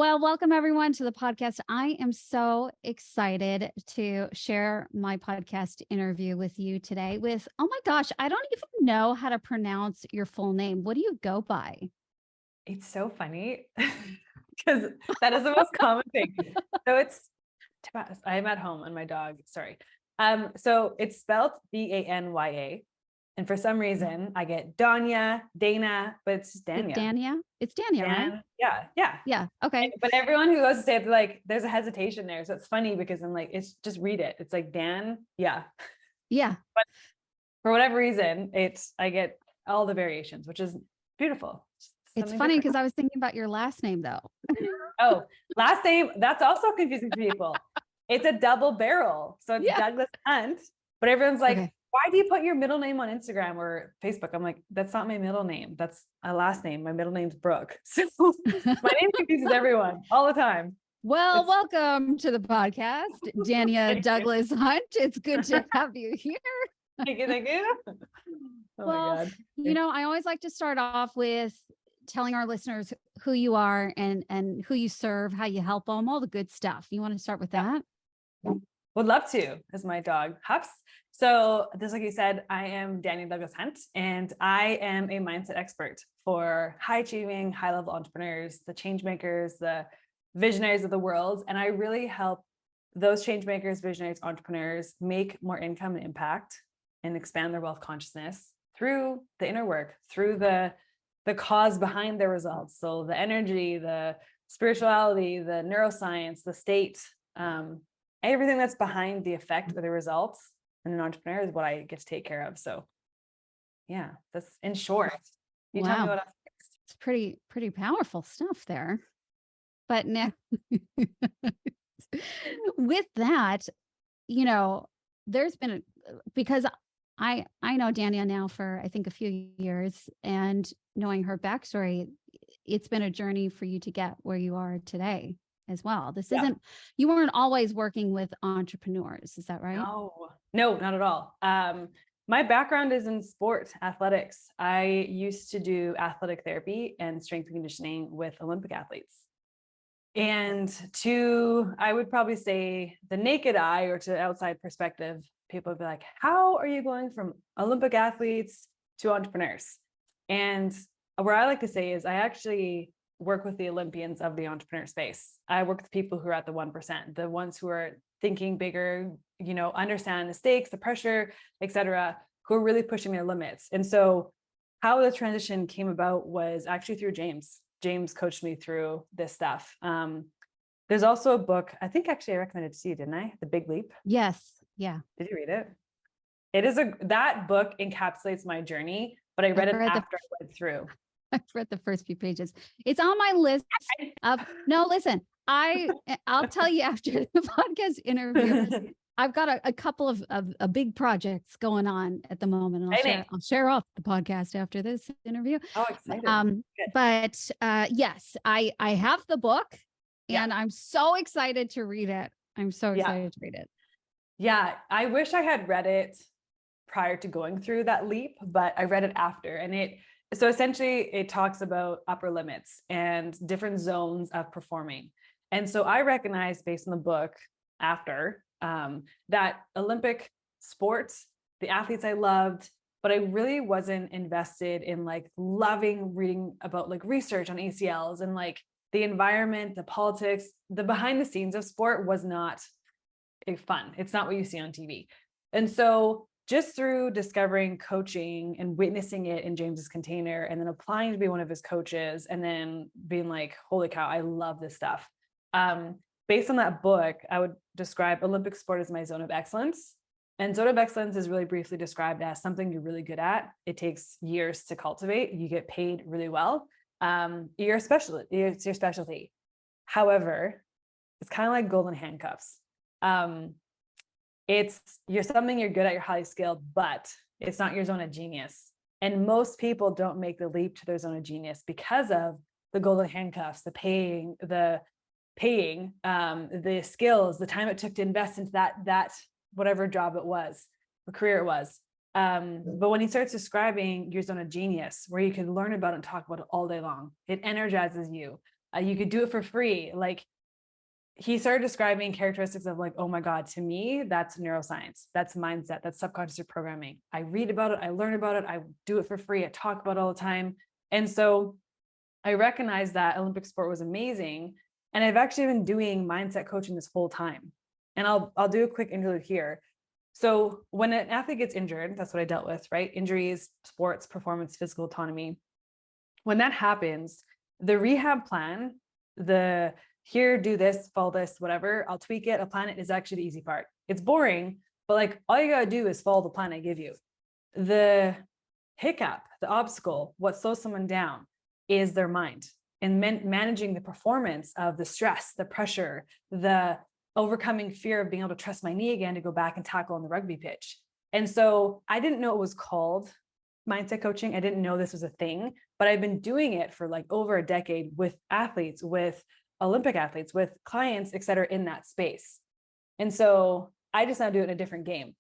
Well, welcome everyone to the podcast. I am so excited to share my podcast interview with you today with, oh my gosh, I don't even know how to pronounce your full name. What do you go by? It's so funny because that is the most common thing. So I'm at home and my dog, sorry. So it's spelled Danya. And for some reason I get Danya, Dana, but it's Danya. Danya? It's Danya, right? Yeah. Yeah. Okay. But everyone who goes to say it, they're like, there's a hesitation there. So it's funny because I'm like, it's just read it. It's like Dan. Yeah. Yeah. But for whatever reason, I get all the variations, which is beautiful. It's funny because I was thinking about your last name though. Oh, last name. That's also confusing to people. It's a double barrel. So it's Douglas-Hunt, but everyone's like, why do you put your middle name on Instagram or Facebook? I'm like, that's not my middle name. That's a last name. My middle name's Brooke. So my name confuses everyone all the time. Well, welcome to the podcast, Danya Douglas-Hunt. It's good to have you here. Thank you. Oh my God. You know, I always like to start off with telling our listeners who you are and who you serve, how you help them, all the good stuff. You want to start with that? Would love to, as my dog Huffs. So just like you said, I am Danya Douglas-Hunt, and I am a mindset expert for high achieving, high level entrepreneurs, the change makers, the visionaries of the world. And I really help those change makers, visionaries, entrepreneurs make more income and impact and expand their wealth consciousness through the inner work, through the cause behind their results. So the energy, the spirituality, the neuroscience, the state, everything that's behind the effect or the results in an entrepreneur is what I get to take care of. So yeah, that's in short. You tell me what else. It's pretty powerful stuff there. But now with that, you know, there's been because I know Danya now for I think a few years, and knowing her backstory, it's been a journey for you to get where you are today as well. This isn't, you weren't always working with entrepreneurs. Is that right? No, not at all. My background is in sport athletics. I used to do athletic therapy and strength and conditioning with Olympic athletes. And I would probably say the naked eye or to outside perspective, people would be like, how are you going from Olympic athletes to entrepreneurs? And where I like to say is I actually work with the Olympians of the entrepreneur space. I work with people who are at the 1%, the ones who are thinking bigger, you know, understand the stakes, the pressure, et cetera, who are really pushing their limits. And so how the transition came about was actually through James. James coached me through this stuff. There's also a book, I think actually I recommended it to you, didn't I? The Big Leap. Yes. Yeah. Did you read it? That book encapsulates my journey, but I read it after I went through. I've read the first few pages. It's on my list of, no, listen, I'll tell you after the podcast interview, I've got a couple of big projects going on at the moment. And I'll share off the podcast after this interview. Oh, excited. But yes, I have the book and I'm so excited to read it. I'm so excited to read it. Yeah. I wish I had read it prior to going through that leap, but I read it after. And so essentially it talks about upper limits and different zones of performing. And so I recognized based on the book after that Olympic sports, the athletes I loved, but I really wasn't invested in like loving reading about like research on ACLs and like the environment, the politics, the behind the scenes of sport was not fun. It's not what you see on TV. And so just through discovering coaching and witnessing it in James's container and then applying to be one of his coaches and then being like, holy cow, I love this stuff. Based on that book, I would describe Olympic sport as my zone of excellence. And zone of excellence is really briefly described as something you're really good at. It takes years to cultivate. You get paid really well. It's your specialty. However, it's kind of like golden handcuffs. You're something you're good at, you're highly skilled, but it's not your zone of genius. And most people don't make the leap to their zone of genius because of the golden handcuffs, the paying, the skills, the time it took to invest into that whatever job it was, or career it was. But when he starts describing your zone of genius, where you can learn about it and talk about it all day long, it energizes you. You could do it for free. Like, he started describing characteristics of like, oh my God, to me, that's neuroscience. That's mindset. That's subconscious programming. I read about it. I learn about it. I do it for free. I talk about it all the time. And so I recognized that Olympic sport was amazing. And I've actually been doing mindset coaching this whole time. And I'll do a quick interlude here. So when an athlete gets injured, that's what I dealt with, right? Injuries, sports, performance, physical autonomy. When that happens, the rehab plan, the here, do this, follow this, whatever, I'll tweak it, I'll plan it, is actually the easy part. It's boring, but like all you gotta do is follow the plan I give you. The hiccup, the obstacle, what slows someone down is their mind, and managing the performance of the stress, the pressure, the overcoming fear of being able to trust my knee again to go back and tackle on the rugby pitch. And so I didn't know it was called mindset coaching. I didn't know this was a thing, but I've been doing it for like over a decade with athletes, with Olympic athletes, with clients, et cetera, in that space. And so I just now do it in a different game,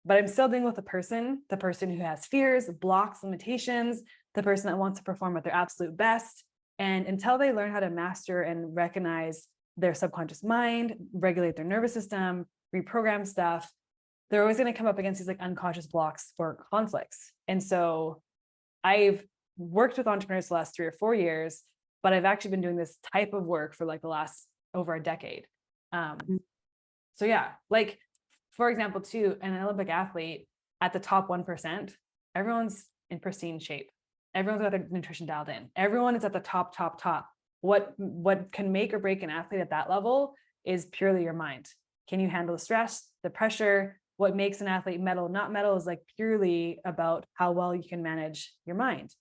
but I'm still dealing with the person who has fears, blocks, limitations, the person that wants to perform at their absolute best. And until they learn how to master and recognize their subconscious mind, regulate their nervous system, reprogram stuff, they're always going to come up against these like unconscious blocks or conflicts. And so I've worked with entrepreneurs the last 3 or 4 years, but I've actually been doing this type of work for like the last over a decade. So yeah, like for example, too, an Olympic athlete at the top 1%, everyone's in pristine shape. Everyone's got their nutrition dialed in. Everyone is at the top. What can make or break an athlete at that level is purely your mind. Can you handle the stress, the pressure? What makes an athlete medal, not medal, is like purely about how well you can manage your mind.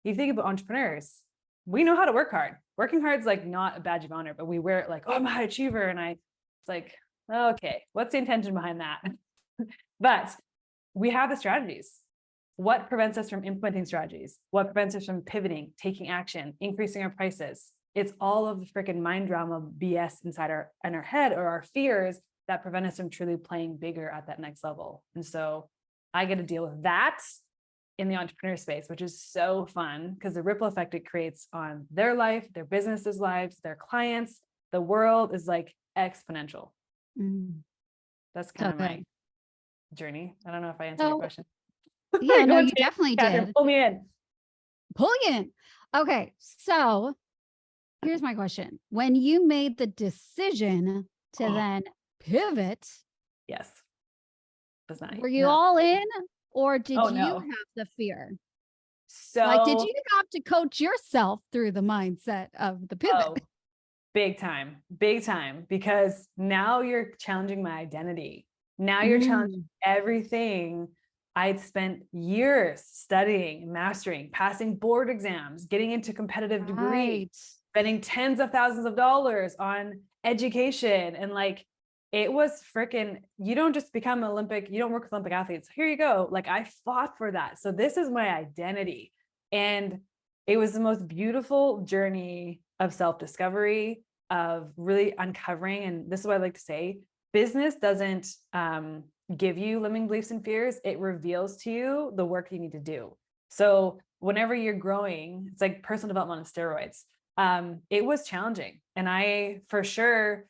You think about entrepreneurs, we know how to work hard. Working hard is like not a badge of honor, but we wear it like, oh, I'm a high achiever. And it's like, okay, what's the intention behind that? But we have the strategies. What prevents us from implementing strategies? What prevents us from pivoting, taking action, increasing our prices? It's all of the freaking mind drama BS inside in our head, or our fears that prevent us from truly playing bigger at that next level. And so I get to deal with that in the entrepreneur space, which is so fun because the ripple effect it creates on their life, their businesses' lives, their clients, the world is like exponential. That's kind of my journey. I don't know if I answered your question. Yeah, no, you definitely Catherine, did. pull me in. Pulling in. Okay, so here's my question. When you made the decision to then pivot, yes, was not. Were you all in, or did you no. have the fear? So like, did you have to coach yourself through the mindset of the pivot? Big time, because now you're challenging my identity. Now you're challenging everything I'd spent years studying, mastering, passing board exams, getting into competitive degrees, spending tens of thousands of dollars on education. And like, it was freaking, you don't just become Olympic, you don't work with Olympic athletes. Here you go. Like, I fought for that. So this is my identity. And it was the most beautiful journey of self-discovery, of really uncovering. And this is what I like to say, business doesn't give you limiting beliefs and fears. It reveals to you the work you need to do. So whenever you're growing, it's like personal development on steroids. It was challenging. And I, for sure,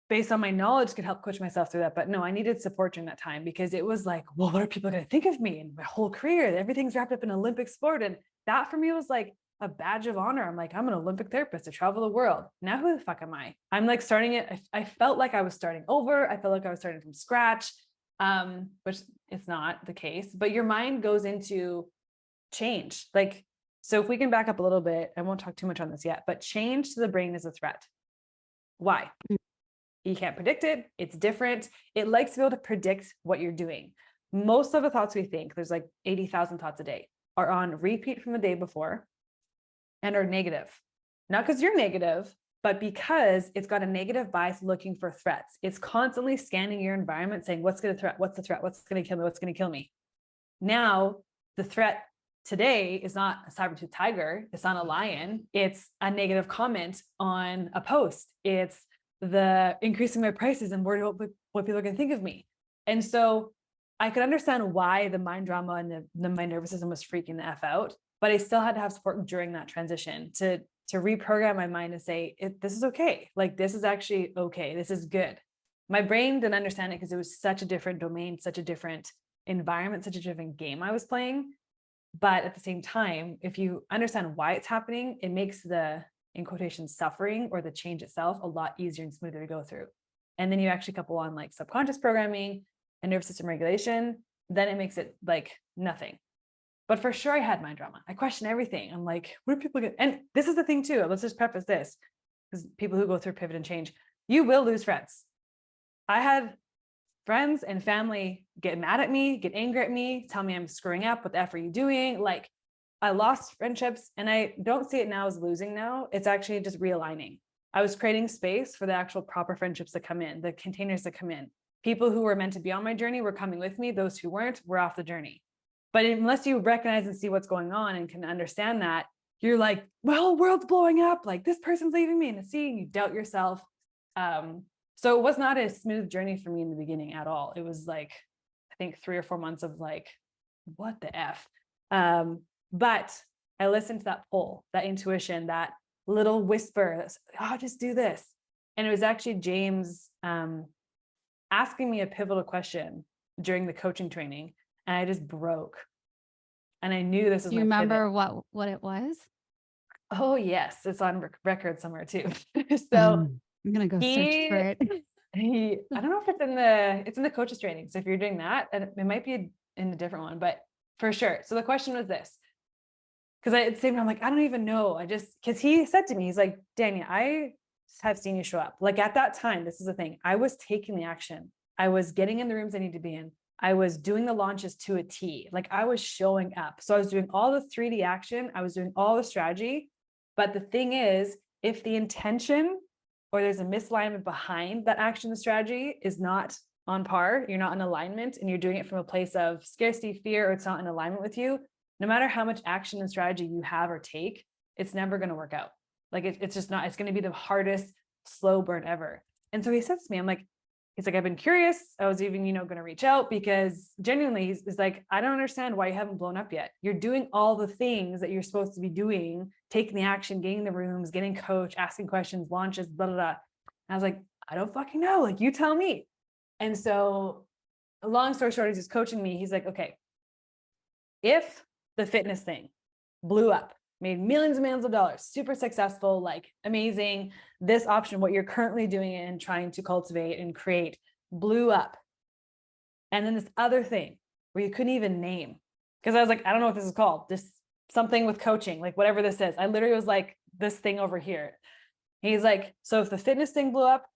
based on my knowledge, could help coach myself through that. But no, I needed support during that time, because it was like, well, what are people going to think of me and my whole career? Everything's wrapped up in Olympic sport. And that for me was like a badge of honor. I'm like, I'm an Olympic therapist. I travel the world. Now who the fuck am I? I'm like starting it. I felt like I was starting over. I felt like I was starting from scratch, which it's not the case. But your mind goes into change. Like, so if we can back up a little bit, I won't talk too much on this yet, but change to the brain is a threat. Why? You can't predict it. It's different. It likes to be able to predict what you're doing. Most of the thoughts we think, there's like 80,000 thoughts a day, are on repeat from the day before and are negative. Not because you're negative, but because it's got a negative bias looking for threats. It's constantly scanning your environment saying, what's going to threat? What's the threat? What's going to kill me? What's going to kill me? Now, the threat today is not a saber-tooth tiger. It's not a lion. It's a negative comment on a post. It's the increasing my prices and worried about what people are going to think of me. And so I could understand why the mind drama and my nervous system was freaking the F out, but I still had to have support during that transition to to reprogram my mind to say, this is okay. Like, this is actually okay. This is good. My brain didn't understand it because it was such a different domain, such a different environment, such a different game I was playing. But at the same time, if you understand why it's happening, it makes the, in quotations, suffering or the change itself a lot easier and smoother to go through. And then you actually couple on like subconscious programming and nervous system regulation, then it makes it like nothing. But for sure, I had mind drama. I question everything. I'm like, what are people get? And this is the thing too. Let's just preface this, because people who go through pivot and change, you will lose friends. I had friends and family get mad at me, get angry at me, tell me I'm screwing up. What the F are you doing? Like, I lost friendships, and I don't see it now as losing now. It's actually just realigning. I was creating space for the actual proper friendships that come in, the containers that come in. People who were meant to be on my journey were coming with me. Those who weren't were off the journey. But unless you recognize and see what's going on and can understand that, you're like, well, world's blowing up. Like, this person's leaving me, and you doubt yourself. So it was not a smooth journey for me in the beginning at all. It was like, I think 3 or 4 months of like, what the F? But I listened to that pull, that intuition, that little whisper, that's, oh, just do this. And it was actually James asking me a pivotal question during the coaching training, and I just broke. And I knew this was Do you my remember pivot. what it was? Oh yes, it's on record somewhere too. So I'm gonna go search for it. I don't know if it's in the coaches training. So if you're doing that, and it might be in a different one, but for sure. So the question was this, because at the same time, I'm like, I don't even know. Because he said to me, he's like, Danya, I have seen you show up. Like at that time, this is the thing. I was taking the action. I was getting in the rooms I need to be in. I was doing the launches to a T. Like I was showing up. So I was doing all the 3D action. I was doing all the strategy. But the thing is, if the intention or there's a misalignment behind that action and strategy is not on par, you're not in alignment, and you're doing it from a place of scarcity, fear, or it's not in alignment with you, no matter how much action and strategy you have or take, it's never going to work out. Like it's just not, it's going to be the hardest slow burn ever. And so he says to me, he's like, I've been curious. I was even, going to reach out because genuinely he's like, I don't understand why you haven't blown up yet. You're doing all the things that you're supposed to be doing, taking the action, getting the rooms, getting coach, asking questions, launches, blah, blah, blah. And I was like, I don't fucking know. Like, you tell me. And so long story short, he's just coaching me. He's like, okay, if the fitness thing blew up, made millions and millions of dollars, super successful, like amazing, this option, what you're currently doing and trying to cultivate and create, blew up. And then this other thing where you couldn't even name, because I was like, I don't know what this is called, just something with coaching, like whatever this is. I literally was like, this thing over here. He's like, so if the fitness thing blew up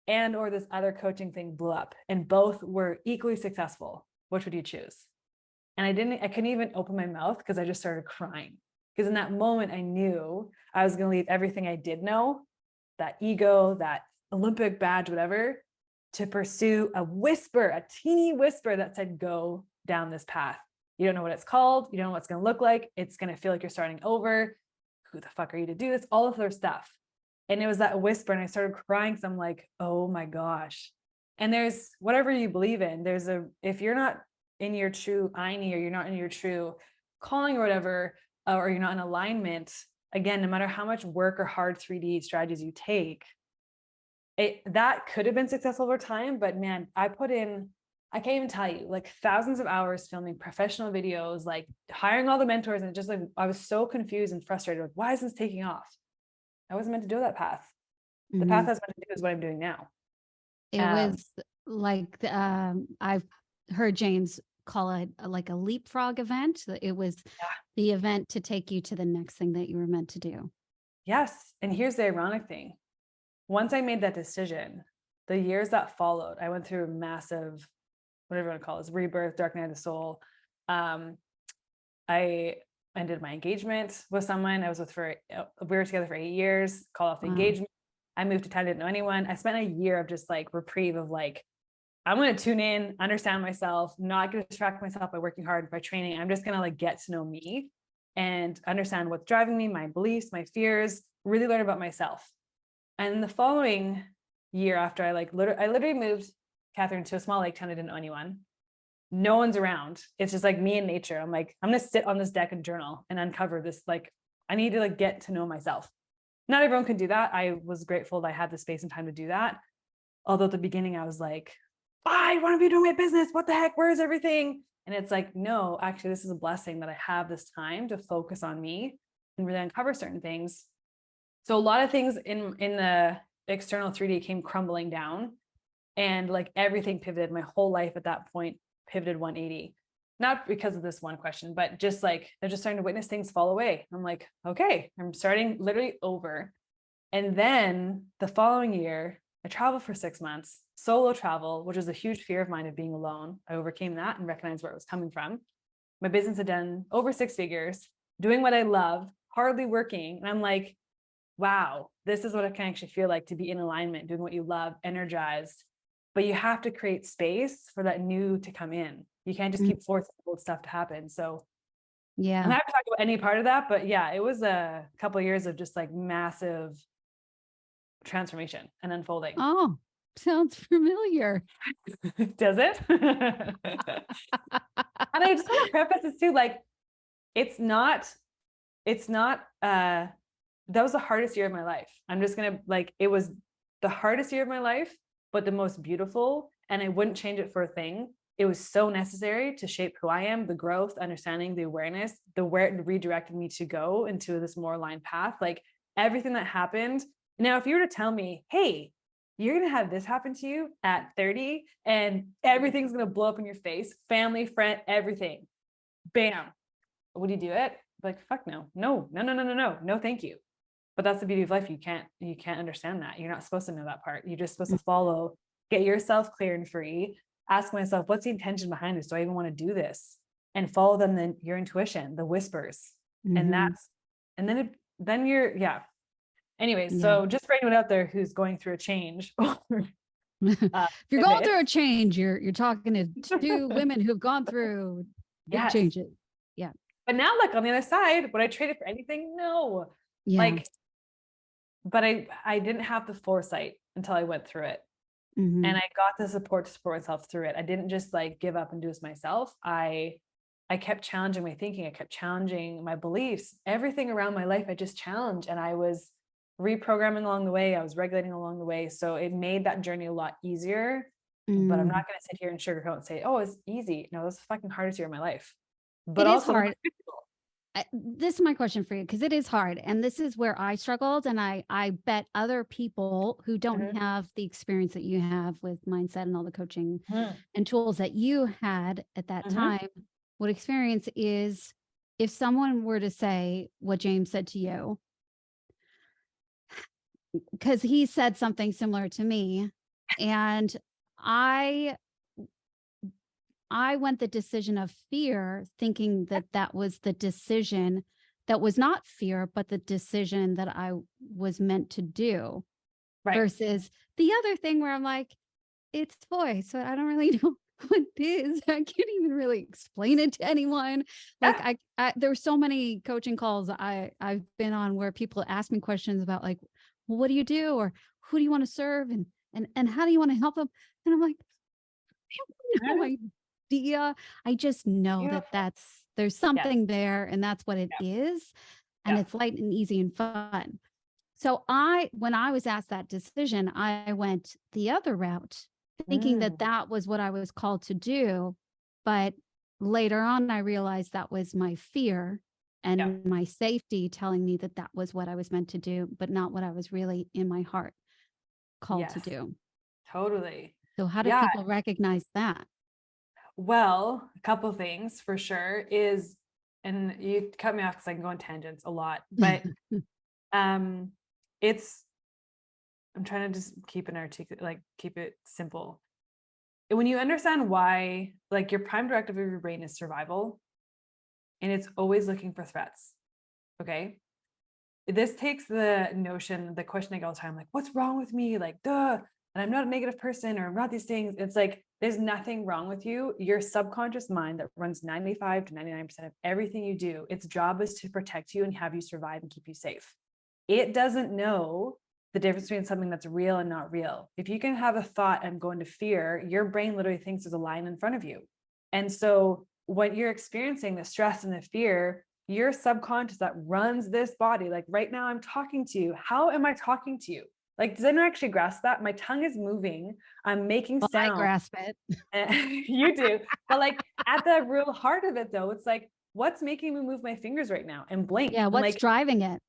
and or this other coaching thing blew up and both were equally successful, which would you choose? And I couldn't even open my mouth because I just started crying. Because in that moment, I knew I was going to leave everything I did know, that ego, that Olympic badge, whatever, to pursue a whisper, a teeny whisper that said, go down this path. You don't know what it's called. You don't know what it's going to look like. It's going to feel like you're starting over. Who the fuck are you to do this? All of their stuff. And it was that whisper. And I started crying because I'm like, oh my gosh. And there's whatever you believe in. If you're not in your true Aini, or you're not in your true calling or whatever, or you're not in alignment, again, no matter how much work or hard 3D strategies you take, that could have been successful over time. But man, I can't even tell you, like thousands of hours filming professional videos, like hiring all the mentors, and just like, I was so confused and frustrated. Like, why is this taking off? I wasn't meant to do that path. The path I was meant to do is what I'm doing now. It was like, I've heard James call it like a leapfrog event. It was the event to take you to the next thing that you were meant to do. Yes. And here's the ironic thing. Once I made that decision, the years that followed, I went through a massive, whatever you want to call it, rebirth, dark night of the soul. I ended my engagement with someone I was with we were together for 8 years, called off the engagement. I moved to town, didn't know anyone. I spent a year of just like reprieve of like, I'm going to tune in, understand myself, not going to distract myself by working hard, by training. I'm just going to like get to know me and understand what's driving me, my beliefs, my fears, really learn about myself. And the following year after I literally moved Catherine to a small lake town. I didn't know anyone. No one's around. It's just like me and nature. I'm like, I'm going to sit on this deck and journal and uncover this. Like, I need to like get to know myself. not everyone can do that. I was grateful that I had the space and time to do that. Although at the beginning I was like, I want to be doing my business. What the heck? Where's everything? And it's like, no, actually, this is a blessing that I have this time to focus on me and really uncover certain things. So a lot of things in the external 3D came crumbling down, and like everything pivoted. My whole life at that point pivoted 180. Not because of this one question, but just like they're just starting to witness things fall away. I'm like, okay, I'm starting literally over. And then the following year, I traveled for 6 months, solo travel, which was a huge fear of mine of being alone. I overcame that and recognized where it was coming from. My business had done over 6 figures, doing what I love, hardly working. And I'm like, wow, this is what it can actually feel like to be in alignment, doing what you love, energized. But you have to create space for that new to come in. You can't just keep forcing old stuff to happen. So Yeah. I'm happy to talk about any part of that, but yeah, it was a couple of years of just like massive transformation and unfolding. Oh, sounds familiar. Does it? And I just want to preface this too, like, that was the hardest year of my life. I'm just going to like, it was the hardest year of my life, but the most beautiful. And I wouldn't change it for a thing. It was so necessary to shape who I am, the growth, understanding, the awareness, where it redirected me to go into this more aligned path. Like everything that happened. Now, if you were to tell me, hey, you're going to have this happen to you at 30 and everything's going to blow up in your face, family, friend, everything, bam. Would you do it? Like, fuck no, no, thank you. But that's the beauty of life. You can't understand that. You're not supposed to know that part. You're just supposed to follow, get yourself clear and free. Ask myself, what's the intention behind this? Do I even want to do this? And follow them, then your intuition, the whispers. And then you're, yeah. Anyways, so just for anyone out there who's going through a change, if you're going through a change, you're talking to 2 women who've gone through big changes. Yeah. But now, like on the other side, would I trade it for anything? No. Yeah. Like, but I didn't have the foresight until I went through it. And I got the support to support myself through it. I didn't just like give up and do this myself. I kept challenging my thinking. I kept challenging my beliefs, everything around my life. I just challenged, and I was reprogramming along the way. I was regulating along the way. So it made that journey a lot easier, but I'm not going to sit here and sugarcoat and say, oh, it's easy. No, it was the fucking hardest year of my life. But it also is hard. This is my question for you, because it is hard. And this is where I struggled. And I bet other people who don't have the experience that you have with mindset and all the coaching and tools that you had at that time, what experience is if someone were to say what James said to you, because he said something similar to me, and I went the decision of fear, thinking that that was the decision that was not fear, but the decision that I was meant to do. Right. Versus the other thing where I'm like, it's voice, so I don't really know what it is. I can't even really explain it to anyone. Like there were so many coaching calls I've been on where people ask me questions about like, well, what do you do? Or who do you want to serve? And how do you want to help them? And I'm like, I have no idea. I just know that there's something there, and that's what it is. And it's light and easy and fun. So when I was asked that decision, I went the other route, thinking that that was what I was called to do. But later on, I realized that was my fear and my safety telling me that that was what I was meant to do, but not what I was really in my heart called to do. Totally. So how do people recognize that? Well, a couple of things for sure is, and you cut me off because I can go on tangents a lot, but I'm trying to just keep keep it simple. When you understand why, like your prime directive of your brain is survival, and it's always looking for threats. Okay. This takes the question I get all the time, like, what's wrong with me? Like, duh. And I'm not a negative person, or I'm not these things. It's like, there's nothing wrong with you. Your subconscious mind that runs 95 to 99% of everything you do, its job is to protect you and have you survive and keep you safe. It doesn't know the difference between something that's real and not real. If you can have a thought and go into fear, your brain literally thinks there's a lion in front of you. And so when you're experiencing the stress and the fear, your subconscious that runs this body. Like right now I'm talking to you. How am I talking to you? Like, does anyone actually grasp that? My tongue is moving. I'm making Well, I sound. grasp it. You do. But like at the real heart of it though, it's like, what's making me move my fingers right now and blink? Yeah, And what's like, driving it?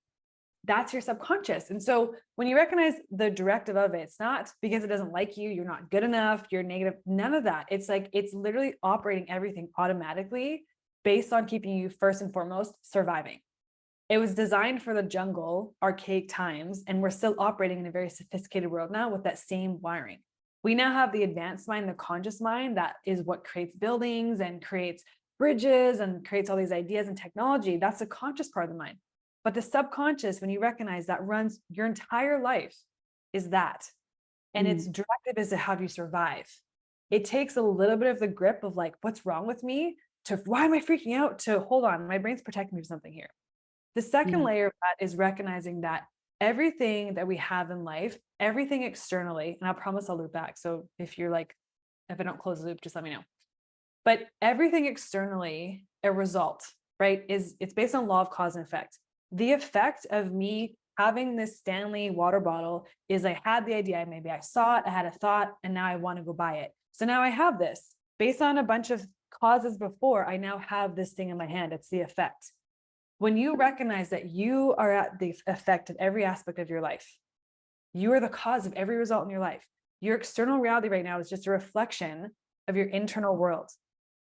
that's your subconscious. And so when you recognize the directive of it, it's not because it doesn't like you, you're not good enough, you're negative, none of that. It's like, it's literally operating everything automatically based on keeping you first and foremost surviving. It was designed for the jungle, archaic times, and we're still operating in a very sophisticated world now with that same wiring. We now have the advanced mind, the conscious mind, that is what creates buildings and creates bridges and creates all these ideas and technology. That's the conscious part of the mind. But the subconscious, when you recognize that runs your entire life, is that. And its directive is to have you survive. It takes a little bit of the grip of like, what's wrong with me? To why am I freaking out? To hold on, my brain's protecting me from something here. The second layer of that is recognizing that everything that we have in life, everything externally, and I promise I'll loop back. So if you're like, if I don't close the loop, just let me know. But everything externally, a result, right, it's based on law of cause and effect. The effect of me having this Stanley water bottle is I had the idea, maybe I saw it, I had a thought, and now I want to go buy it. So now I have this based on a bunch of causes before, I now have this thing in my hand. It's the effect. When you recognize that you are at the effect of every aspect of your life, you are the cause of every result in your life. Your external reality right now is just a reflection of your internal world,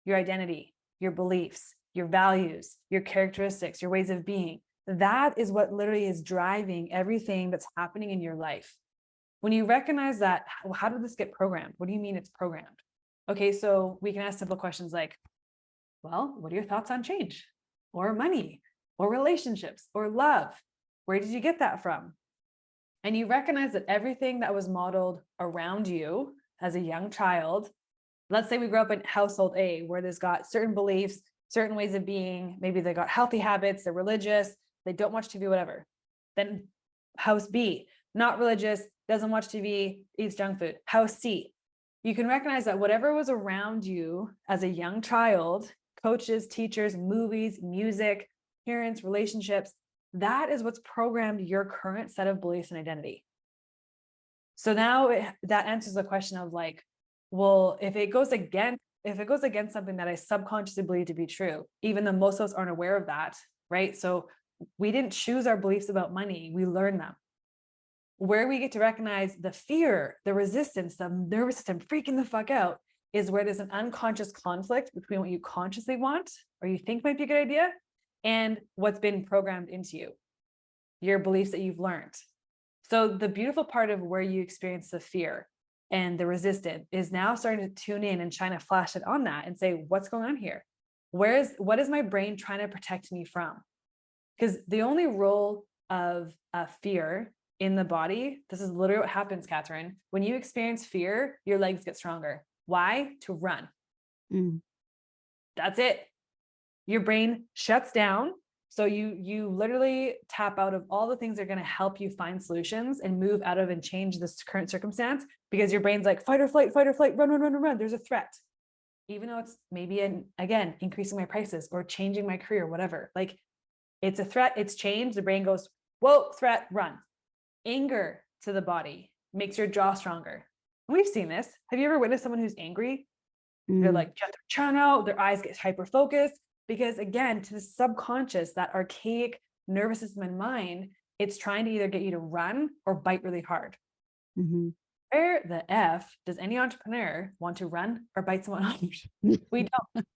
your identity, your beliefs, your values, your characteristics, your ways of being. That is what literally is driving everything that's happening in your life. When you recognize that, well, how did this get programmed? What do you mean it's programmed? Okay, so we can ask simple questions like, well, what are your thoughts on change or money or relationships or love? Where did you get that from? And you recognize that everything that was modeled around you as a young child, let's say we grew up in household A, where there's got certain beliefs, certain ways of being, maybe they got healthy habits, they're religious, they don't watch TV, whatever. Then house B, not religious, doesn't watch TV, eats junk food. House C, you can recognize that whatever was around you as a young child, coaches, teachers, movies, music, parents, relationships, that is what's programmed your current set of beliefs and identity. So now that answers the question of like, well, if it goes against something that I subconsciously believe to be true, even though most of us aren't aware of that, right? So we didn't choose our beliefs about money, we learn them. Where we get to recognize the fear, the resistance, the nervous system freaking the fuck out is where there's an unconscious conflict between what you consciously want or you think might be a good idea and what's been programmed into you, your beliefs that you've learned. So the beautiful part of where you experience the fear and the resistance is now starting to tune in and shine a flashlight on that and say, what's going on here? What is my brain trying to protect me from? Because the only role of fear in the body, this is literally what happens, Catherine. When you experience fear, your legs get stronger. Why? To run. That's it. Your brain shuts down. So you literally tap out of all the things that are going to help you find solutions and move out of and change this current circumstance because your brain's like fight or flight, run. There's a threat. Even though it's maybe, again, increasing my prices or changing my career, whatever. Like it's a threat, it's change. The brain goes, whoa, threat, run. Anger to the body makes your jaw stronger. We've seen this. Have you ever witnessed someone who's angry? They're like, jet their tongue out, their eyes get hyper focused. Because again, to the subconscious, that archaic nervous system and mind, it's trying to either get you to run or bite really hard. Where the F does any entrepreneur want to run or bite someone off? We don't.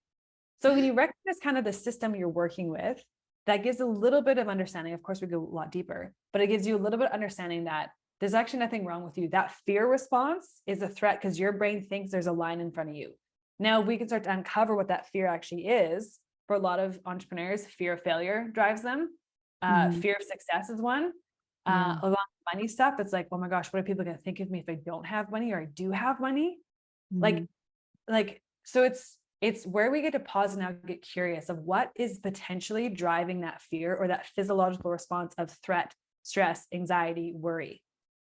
So when you recognize kind of the system you're working with, that gives a little bit of understanding. Of course, we go a lot deeper, but it gives you a little bit of understanding that there's actually nothing wrong with you. That fear response is a threat because your brain thinks there's a line in front of you. Now we can start to uncover what that fear actually is. For a lot of entrepreneurs, fear of failure drives them. Fear of success is one. Along with money stuff, it's like, oh my gosh, what are people going to think of me if I don't have money or I do have money? Like, so it's where we get to pause and now get curious of what is potentially driving that fear or that physiological response of threat, stress, anxiety, worry.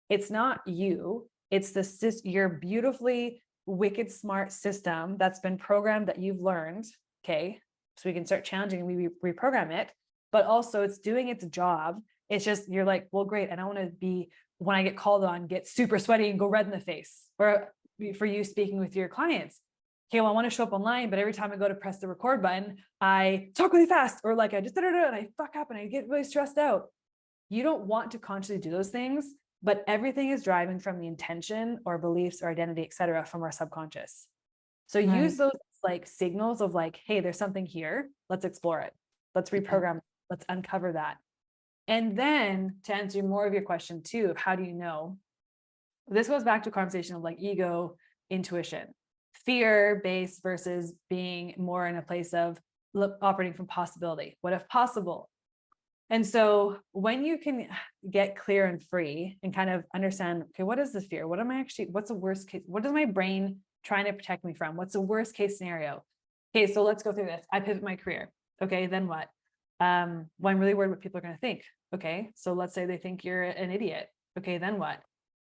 It's not you. It's your beautifully wicked smart system that's been programmed that you've learned. Okay. so we can start challenging and we reprogram it, but also it's doing its job. It's just, you're like, well, great. I don't want to be, when I get called on, get super sweaty and go red in the face. Or for you speaking with your clients, okay, well, I want to show up online, but every time I go to press the record button, I talk really fast, or like I just, and I fuck up and I get really stressed out. You don't want to consciously do those things, but everything is driving from the intention or beliefs or identity, et cetera, from our subconscious. So use those like signals of like, hey, there's something here. Let's explore it. Let's reprogram. Let's uncover that. And then to answer more of your question too, of how do you know? This goes back to a conversation of like ego, intuition, fear-based versus being more in a place of operating from possibility. What if possible? And so when you can get clear and free and kind of understand, okay, what is the fear? What am I actually, what's the worst case? What is my brain trying to protect me from? What's the worst case scenario? Okay, so let's go through this. I pivot my career. Okay, then what? Well, I'm really worried what people are going to think. Okay, so let's say they think you're an idiot. Okay, then what?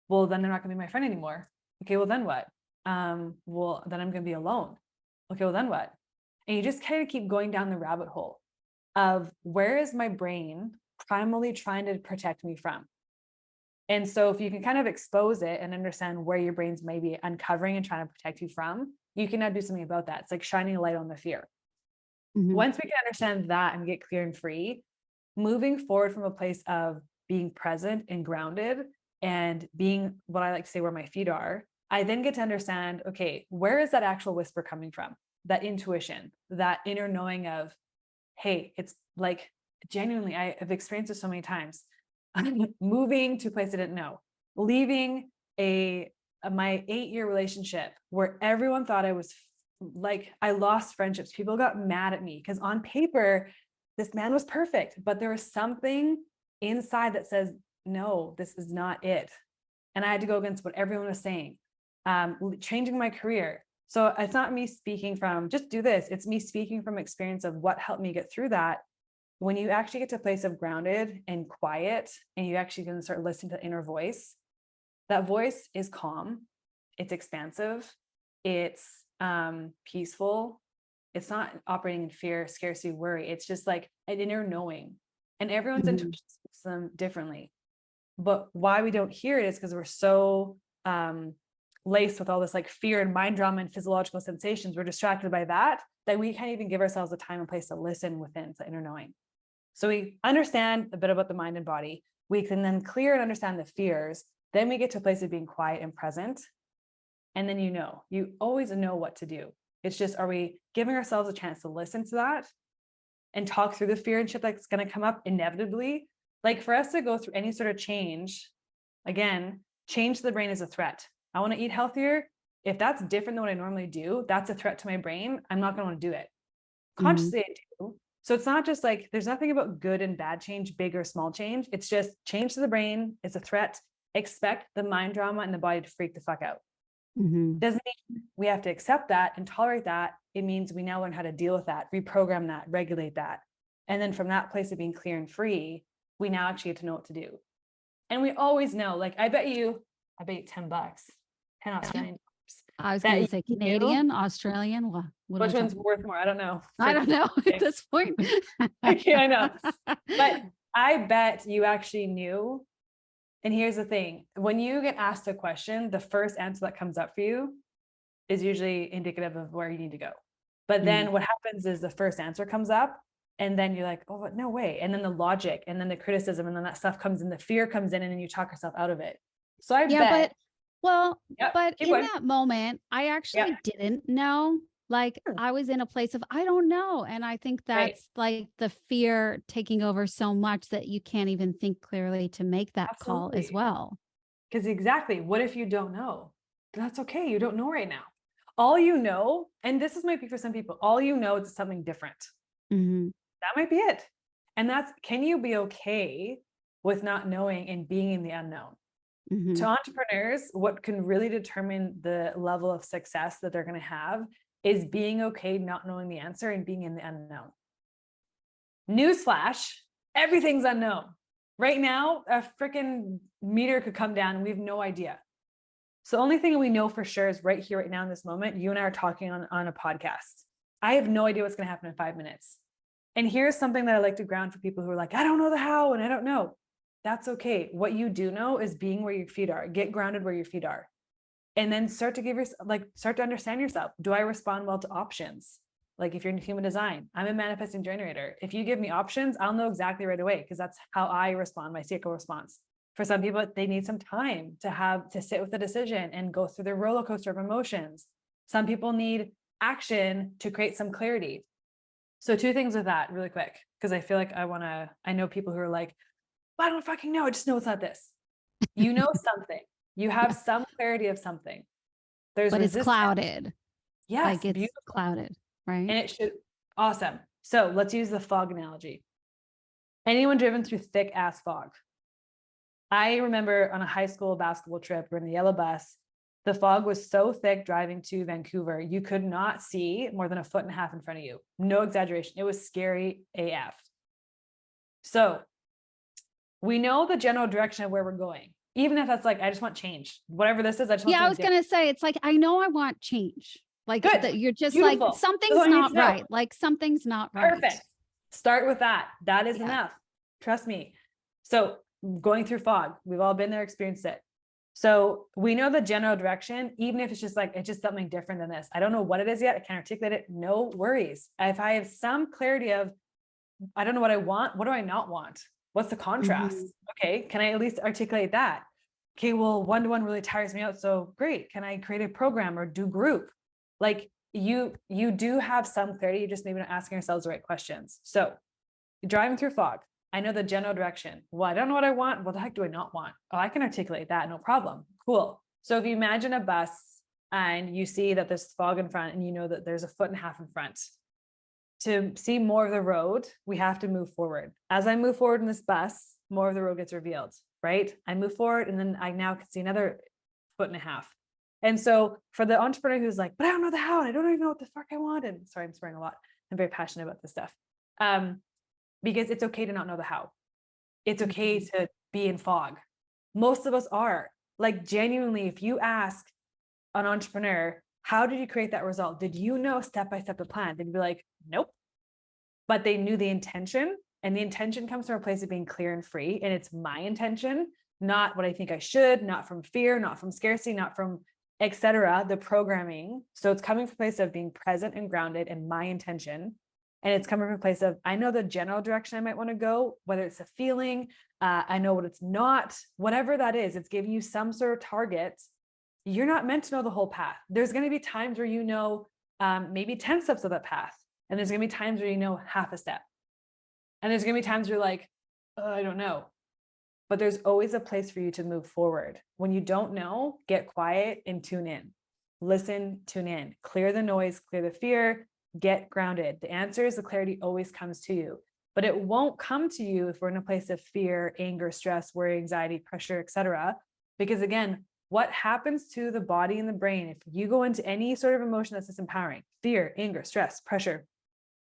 Well, then they're not going to be my friend anymore. Okay, well, then what? Well, then I'm going to be alone. Okay, well, then what? And you just kind of keep going down the rabbit hole of where is my brain primarily trying to protect me from? And so if you can kind of expose it and understand where your brain's maybe uncovering and trying to protect you from, you can now do something about that. It's like shining a light on the fear. Once we can understand that and get clear and free, moving forward from a place of being present and grounded and being what I like to say where my feet are, I then get to understand, okay, where is that actual whisper coming from? That intuition, that inner knowing of, hey, it's like genuinely, I have experienced it so many times. Moving to a place I didn't know, leaving my 8-year relationship where everyone thought I was like, I lost friendships. People got mad at me because on paper, this man was perfect, but there was something inside that says, no, this is not it. And I had to go against what everyone was saying, changing my career. So it's not me speaking from just do this. It's me speaking from experience of what helped me get through that. When you actually get to a place of grounded and quiet, and you actually can start listening to the inner voice, that voice is calm. It's expansive. It's peaceful. It's not operating in fear, scarcity, worry. It's just like an inner knowing, and everyone's intuition speaks them differently. But why we don't hear it is because we're so laced with all this like fear and mind drama and physiological sensations. We're distracted by that we can't even give ourselves the time and place to listen within the inner knowing. So we understand a bit about the mind and body. We can then clear and understand the fears. Then we get to a place of being quiet and present. And then you always know what to do. It's just, are we giving ourselves a chance to listen to that and talk through the fear and shit that's going to come up inevitably? Like for us to go through any sort of change, again, change to the brain is a threat. I want to eat healthier. If that's different than what I normally do, that's a threat to my brain. I'm not going to want to do it. Consciously, I do. So it's not just like, there's nothing about good and bad change, big or small change. It's just change to the brain. It's a threat. Expect the mind drama and the body to freak the fuck out. Doesn't mean we have to accept that and tolerate that. It means we now learn how to deal with that, reprogram that, regulate that. And then from that place of being clear and free, we now actually get to know what to do. And we always know, like, I bet you $10, 10 Australian dollars. I was going to say Canadian, Australian. Which one's worth more? I don't know. I don't know at this point. Okay, I know. But I bet you actually knew. And here's the thing. When you get asked a question, the first answer that comes up for you is usually indicative of where you need to go. But then what happens is the first answer comes up and then you're like, oh, no way. And then the logic and then the criticism and then that stuff comes in, the fear comes in, and then you talk yourself out of it. So I bet. But in that moment, I actually didn't know. Like I was in a place of, I don't know. And I think that's like the fear taking over so much that you can't even think clearly to make that call as well. Because exactly. What if you don't know? That's okay. You don't know right now. All you know, and this might be for some people, all you know is something different. That might be it. And can you be okay with not knowing and being in the unknown? To entrepreneurs, what can really determine the level of success that they're going to have is being okay not knowing the answer and being in the unknown. Newsflash, everything's unknown. Right now, a freaking meteor could come down and we have no idea. So the only thing we know for sure is right here, right now in this moment, you and I are talking on a podcast. I have no idea what's going to happen in 5 minutes. And here's something that I like to ground for people who are like, I don't know the how and I don't know. That's okay. What you do know is being where your feet are. Get grounded where your feet are. And then start to give yourself, like, start to understand yourself. Do I respond well to options? Like if you're in human design, I'm a manifesting generator. If you give me options, I'll know exactly right away because that's how I respond, my cycle response. For some people, they need some time to sit with the decision and go through the roller coaster of emotions. Some people need action to create some clarity. So 2 things with that really quick, because I feel like I know people who are like, I don't fucking know. I just know it's not this. You know something. You have some clarity of something. There's But it's resistance. clouded. Yes, Like it's beautiful. clouded, right? And it should, awesome. So let's use the fog analogy. Anyone driven through thick ass fog? I remember on a high school basketball trip, we're in the yellow bus. The fog was so thick driving to Vancouver, you could not see more than 1.5 feet in front of you. No exaggeration. It was scary AF. So we know the general direction of where we're going. Even if that's like, I just want change, whatever this is, I just want Yeah, I was going to say, it's like, I know I want change. Like that you're just beautiful. like, something's not right. Like something's not right. Perfect. Start with that. That is enough. Trust me. So going through fog, we've all been there, experienced it. So we know the general direction, even if it's just like, it's just something different than this. I don't know what it is yet. I can't articulate it. No worries. If I have some clarity of, I don't know what I want. What do I not want? What's the contrast? Okay. Can I at least articulate that? Okay. Well, one-to-one really tires me out. So great. Can I create a program or do group? Like you do have some clarity. You just maybe not asking yourselves the right questions. So you're driving through fog. I know the general direction. Well, I don't know what I want. What the heck do I not want? Oh, I can articulate that. No problem. Cool. So if you imagine a bus and you see that there's fog in front and you know that there's 1.5 feet in front, to see more of the road, we have to move forward. As I move forward in this bus, more of the road gets revealed, right? I move forward and then I now can see another 1.5 feet. And so for the entrepreneur who's like, but I don't know the how, and I don't even know what the fuck I want. And sorry, I'm swearing a lot. I'm very passionate about this stuff. Because it's okay to not know the how. It's okay to be in fog. Most of us are. Like genuinely, if you ask an entrepreneur, how did you create that result? Did you know step-by-step the plan? They'd be like, nope. But they knew the intention, and the intention comes from a place of being clear and free. And it's my intention, not what I think I should, not from fear, not from scarcity, not from etc. The programming. So it's coming from a place of being present and grounded in my intention. And it's coming from a place of, I know the general direction I might want to go, whether it's a feeling, I know what it's not, whatever that is, it's giving you some sort of target. You're not meant to know the whole path. There's going to be times where you know maybe 10 steps of that path. And there's going to be times where you know half a step. And there's going to be times where you're like, oh, I don't know. But there's always a place for you to move forward. When you don't know, get quiet and tune in. Listen, tune in. Clear the noise, clear the fear, get grounded. The answer is the clarity always comes to you. But it won't come to you if we're in a place of fear, anger, stress, worry, anxiety, pressure, etc. Because again, what happens to the body and the brain if you go into any sort of emotion that's disempowering, fear, anger, stress, pressure.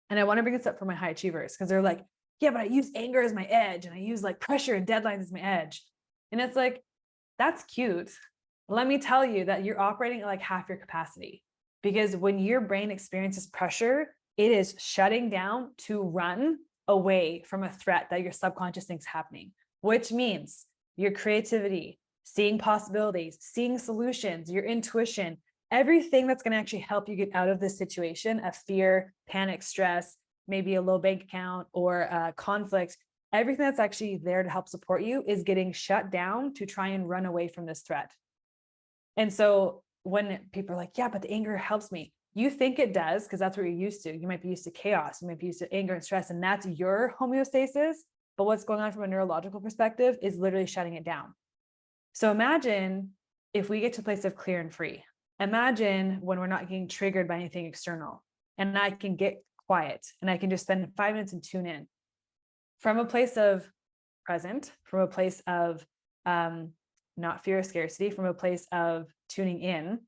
And I want to bring this up for my high achievers because they're like, yeah, but I use anger as my edge and I use like pressure and deadlines as my edge. And it's like, that's cute. Let me tell you that you're operating at like half your capacity, because when your brain experiences pressure, it is shutting down to run away from a threat that your subconscious thinks happening, which means your creativity, seeing possibilities, seeing solutions, your intuition, everything that's going to actually help you get out of this situation of fear, panic, stress, maybe a low bank account or conflict, everything that's actually there to help support you is getting shut down to try and run away from this threat. And so when people are like, yeah, but the anger helps me, you think it does because that's what you're used to. You might be used to chaos. You might be used to anger and stress, and that's your homeostasis. But what's going on from a neurological perspective is literally shutting it down. So imagine if we get to a place of clear and free. Imagine when we're not getting triggered by anything external and I can get quiet and I can just spend 5 minutes and tune in from a place of present, from a place of not fear or scarcity, from a place of tuning in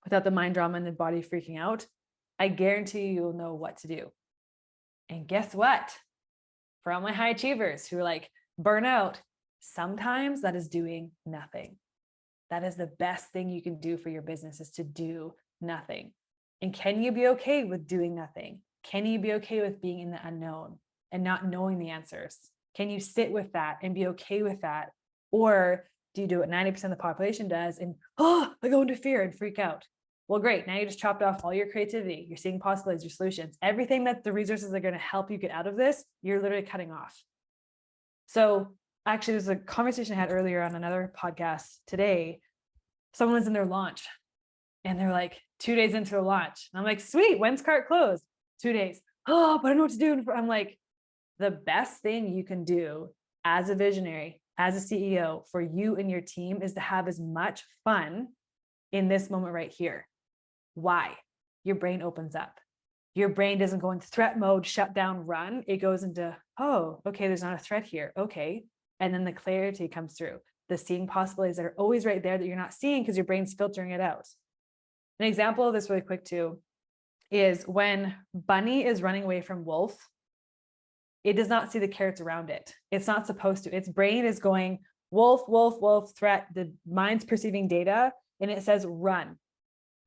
without the mind drama and the body freaking out. I guarantee you'll know what to do. And guess what? For all my high achievers who are like burnout, sometimes that is doing nothing. That is the best thing you can do for your business, is to do nothing. And can you be okay with doing nothing? Can you be okay with being in the unknown and not knowing the answers? Can you sit with that and be okay with that? Or do you do what 90% of the population does and, I go into fear and freak out? Well, great. Now you just chopped off all your creativity. You're seeing possibilities, your solutions, everything that the resources are going to help you get out of this, you're literally cutting off. So actually, there's a conversation I had earlier on another podcast today. Someone was in their launch and they're like 2 days into the launch. And I'm like, sweet, when's cart closed? 2 days. Oh, but I don't know what to do. I'm like, the best thing you can do as a visionary, as a CEO for you and your team is to have as much fun in this moment right here. Why? Your brain opens up. Your brain doesn't go into threat mode, shut down, run. It goes into, oh, okay, there's not a threat here. Okay. And then the clarity comes through, the seeing possibilities that are always right there that you're not seeing because your brain's filtering it out. An example of this really quick too is when Bunny is running away from Wolf, it does not see the carrots around it. It's not supposed to. Its brain is going, wolf, wolf, wolf, threat. The mind's perceiving data and it says run.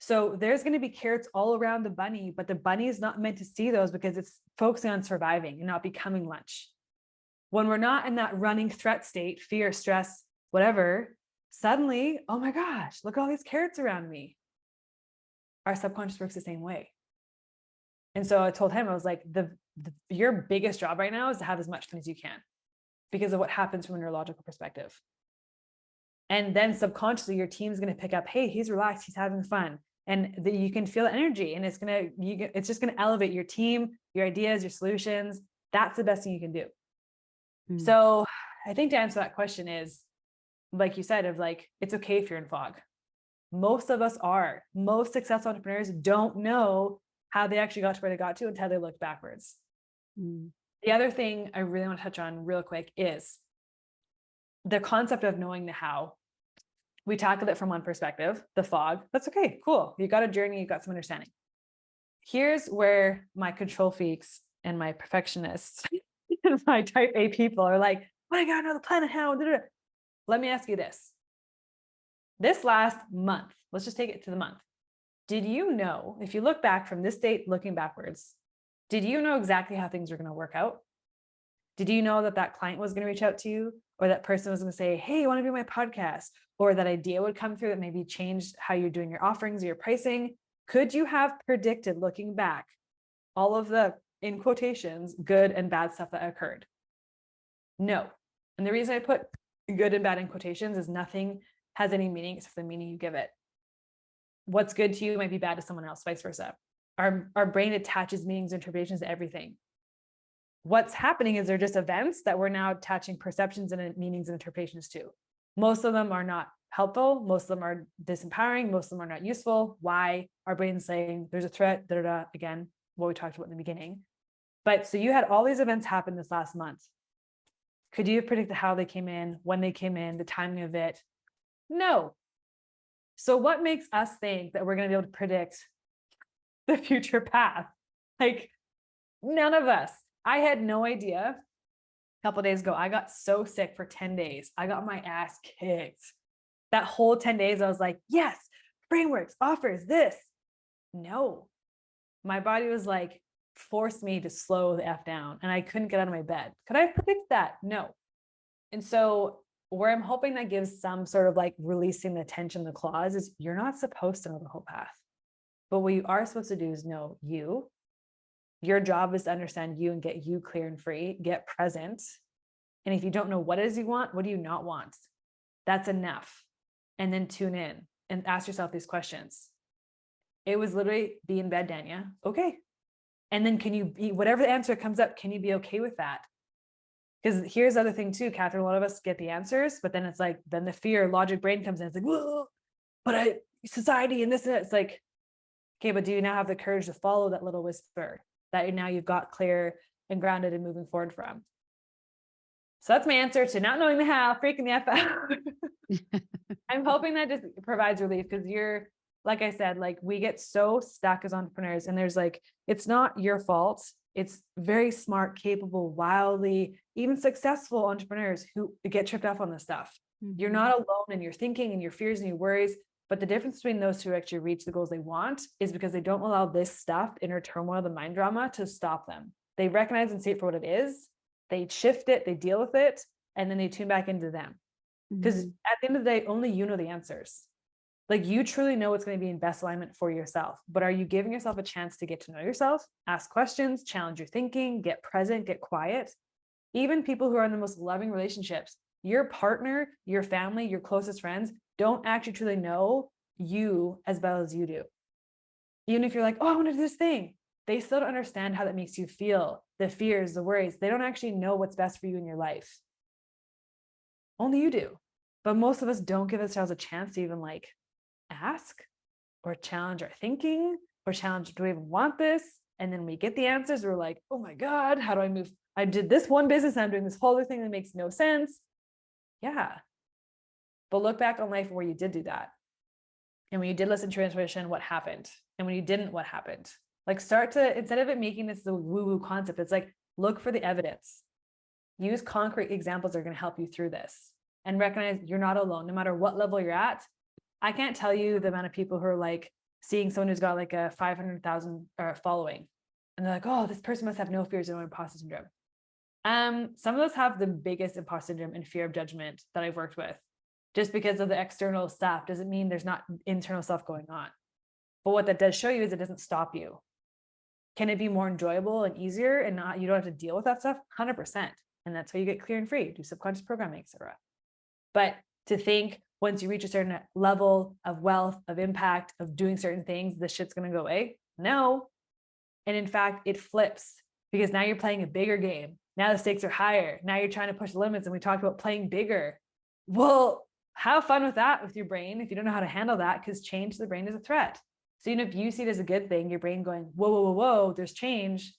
So there's going to be carrots all around the bunny, but the bunny is not meant to see those because it's focusing on surviving and not becoming lunch. When we're not in that running threat state, fear, stress, whatever, suddenly, oh my gosh, look at all these carrots around me. Our subconscious works the same way. And so I told him, I was like, your biggest job right now is to have as much fun as you can because of what happens from a neurological perspective. And then subconsciously, your team's going to pick up, hey, he's relaxed, he's having fun. And you can feel the energy and it's just going to elevate your team, your ideas, your solutions. That's the best thing you can do. So I think to answer that question is, like you said, of like, it's okay if you're in fog. Most of us are. Most successful entrepreneurs don't know how they actually got to where they got to until they looked backwards. The other thing I really want to touch on real quick is the concept of knowing the how. We tackled it from one perspective, the fog. That's okay, cool. You got a journey, you got some understanding. Here's where my control freaks and my perfectionists and my type A people are like, oh, I gotta know the plan of how. Let me ask you this. This last month, let's just take it to the month. Did you know, if you look back from this date, looking backwards, did you know exactly how things were going to work out? Did you know that that client was going to reach out to you, or that person was going to say, hey, you want to be on my podcast? Or that idea would come through that maybe changed how you're doing your offerings or your pricing? Could you have predicted, looking back, all of the, in quotations, good and bad stuff that occurred? No. And the reason I put good and bad in quotations is nothing has any meaning except for the meaning you give it. What's good to you might be bad to someone else, vice versa. Our brain attaches meanings and interpretations to everything. What's happening is they're just events that we're now attaching perceptions and meanings and interpretations to. Most of them are not helpful. Most of them are disempowering. Most of them are not useful. Why? Our brain's saying there's a threat, again, what we talked about in the beginning. But so you had all these events happen this last month. Could you have predicted how they came in, when they came in, the timing of it? No. So what makes us think that we're going to be able to predict the future path? Like, none of us. I had no idea. A couple of days ago, I got so sick for 10 days. I got my ass kicked. That whole 10 days, I was like, yes, frameworks, offers, this. No. My body was like, forced me to slow the F down, and I couldn't get out of my bed. Could I predict that? No. And so where I'm hoping that gives some sort of like releasing the tension, the clause, is you're not supposed to know the whole path. But what you are supposed to do is know you. Your job is to understand you and get you clear and free, get present. And if you don't know what it is you want, what do you not want? That's enough. And then tune in and ask yourself these questions. It was literally be in bed, Danya. Okay. And then can you be, whatever the answer comes up, can you be okay with that? Because here's the other thing too, Catherine, a lot of us get the answers, but then it's like, then the fear, logic brain comes in. It's like, whoa, but society and this and that. It's like, okay, but do you now have the courage to follow that little whisper that now you've got clear and grounded and moving forward from? So that's my answer to not knowing the how, freaking the F out. I'm hoping that just provides relief, because you're, like I said, like we get so stuck as entrepreneurs, and there's like, it's not your fault. It's very smart, capable, wildly, even successful entrepreneurs who get tripped up on this stuff. You're not alone in your thinking and your fears and your worries. But the difference between those who actually reach the goals they want is because they don't allow this stuff, inner turmoil, the mind drama, to stop them. They recognize and see it for what it is. They shift it, they deal with it, and then they tune back into them. Because at the end of the day, only you know the answers. Like, you truly know what's going to be in best alignment for yourself. But are you giving yourself a chance to get to know yourself, ask questions, challenge your thinking, get present, get quiet? Even people who are in the most loving relationships, your partner, your family, your closest friends don't actually truly know you as well as you do. Even if you're like, oh, I want to do this thing, they still don't understand how that makes you feel, the fears, the worries. They don't actually know what's best for you in your life. Only you do. But most of us don't give ourselves a chance to even like ask or challenge our thinking or challenge, do we even want this? And then we get the answers. We're like, oh my God, how do I move? I did this one business and I'm doing this whole other thing that makes no sense. Yeah. But look back on life where you did do that. And when you did listen to your intuition, what happened? And when you didn't, what happened? Like, start to, instead of it making this the woo-woo concept, it's like, look for the evidence. Use concrete examples that are going to help you through this, and recognize you're not alone. No matter what level you're at, I can't tell you the amount of people who are like seeing someone who's got like a 500,000 following, and they're like, oh, this person must have no fears of imposter syndrome. Some of those have the biggest imposter syndrome and fear of judgment that I've worked with. Just because of the external stuff doesn't mean there's not internal stuff going on. But what that does show you is it doesn't stop you. Can it be more enjoyable and easier and not, you don't have to deal with that stuff? 100%. And that's how you get clear and free, do subconscious programming, etc. But to think once you reach a certain level of wealth, of impact, of doing certain things, this shit's going to go away. No. And in fact, it flips, because now you're playing a bigger game. Now the stakes are higher. Now you're trying to push the limits. And we talked about playing bigger. Well, have fun with that with your brain if you don't know how to handle that, because change to the brain is a threat. So even if you see it as a good thing, your brain going, whoa, whoa, whoa, whoa, there's change.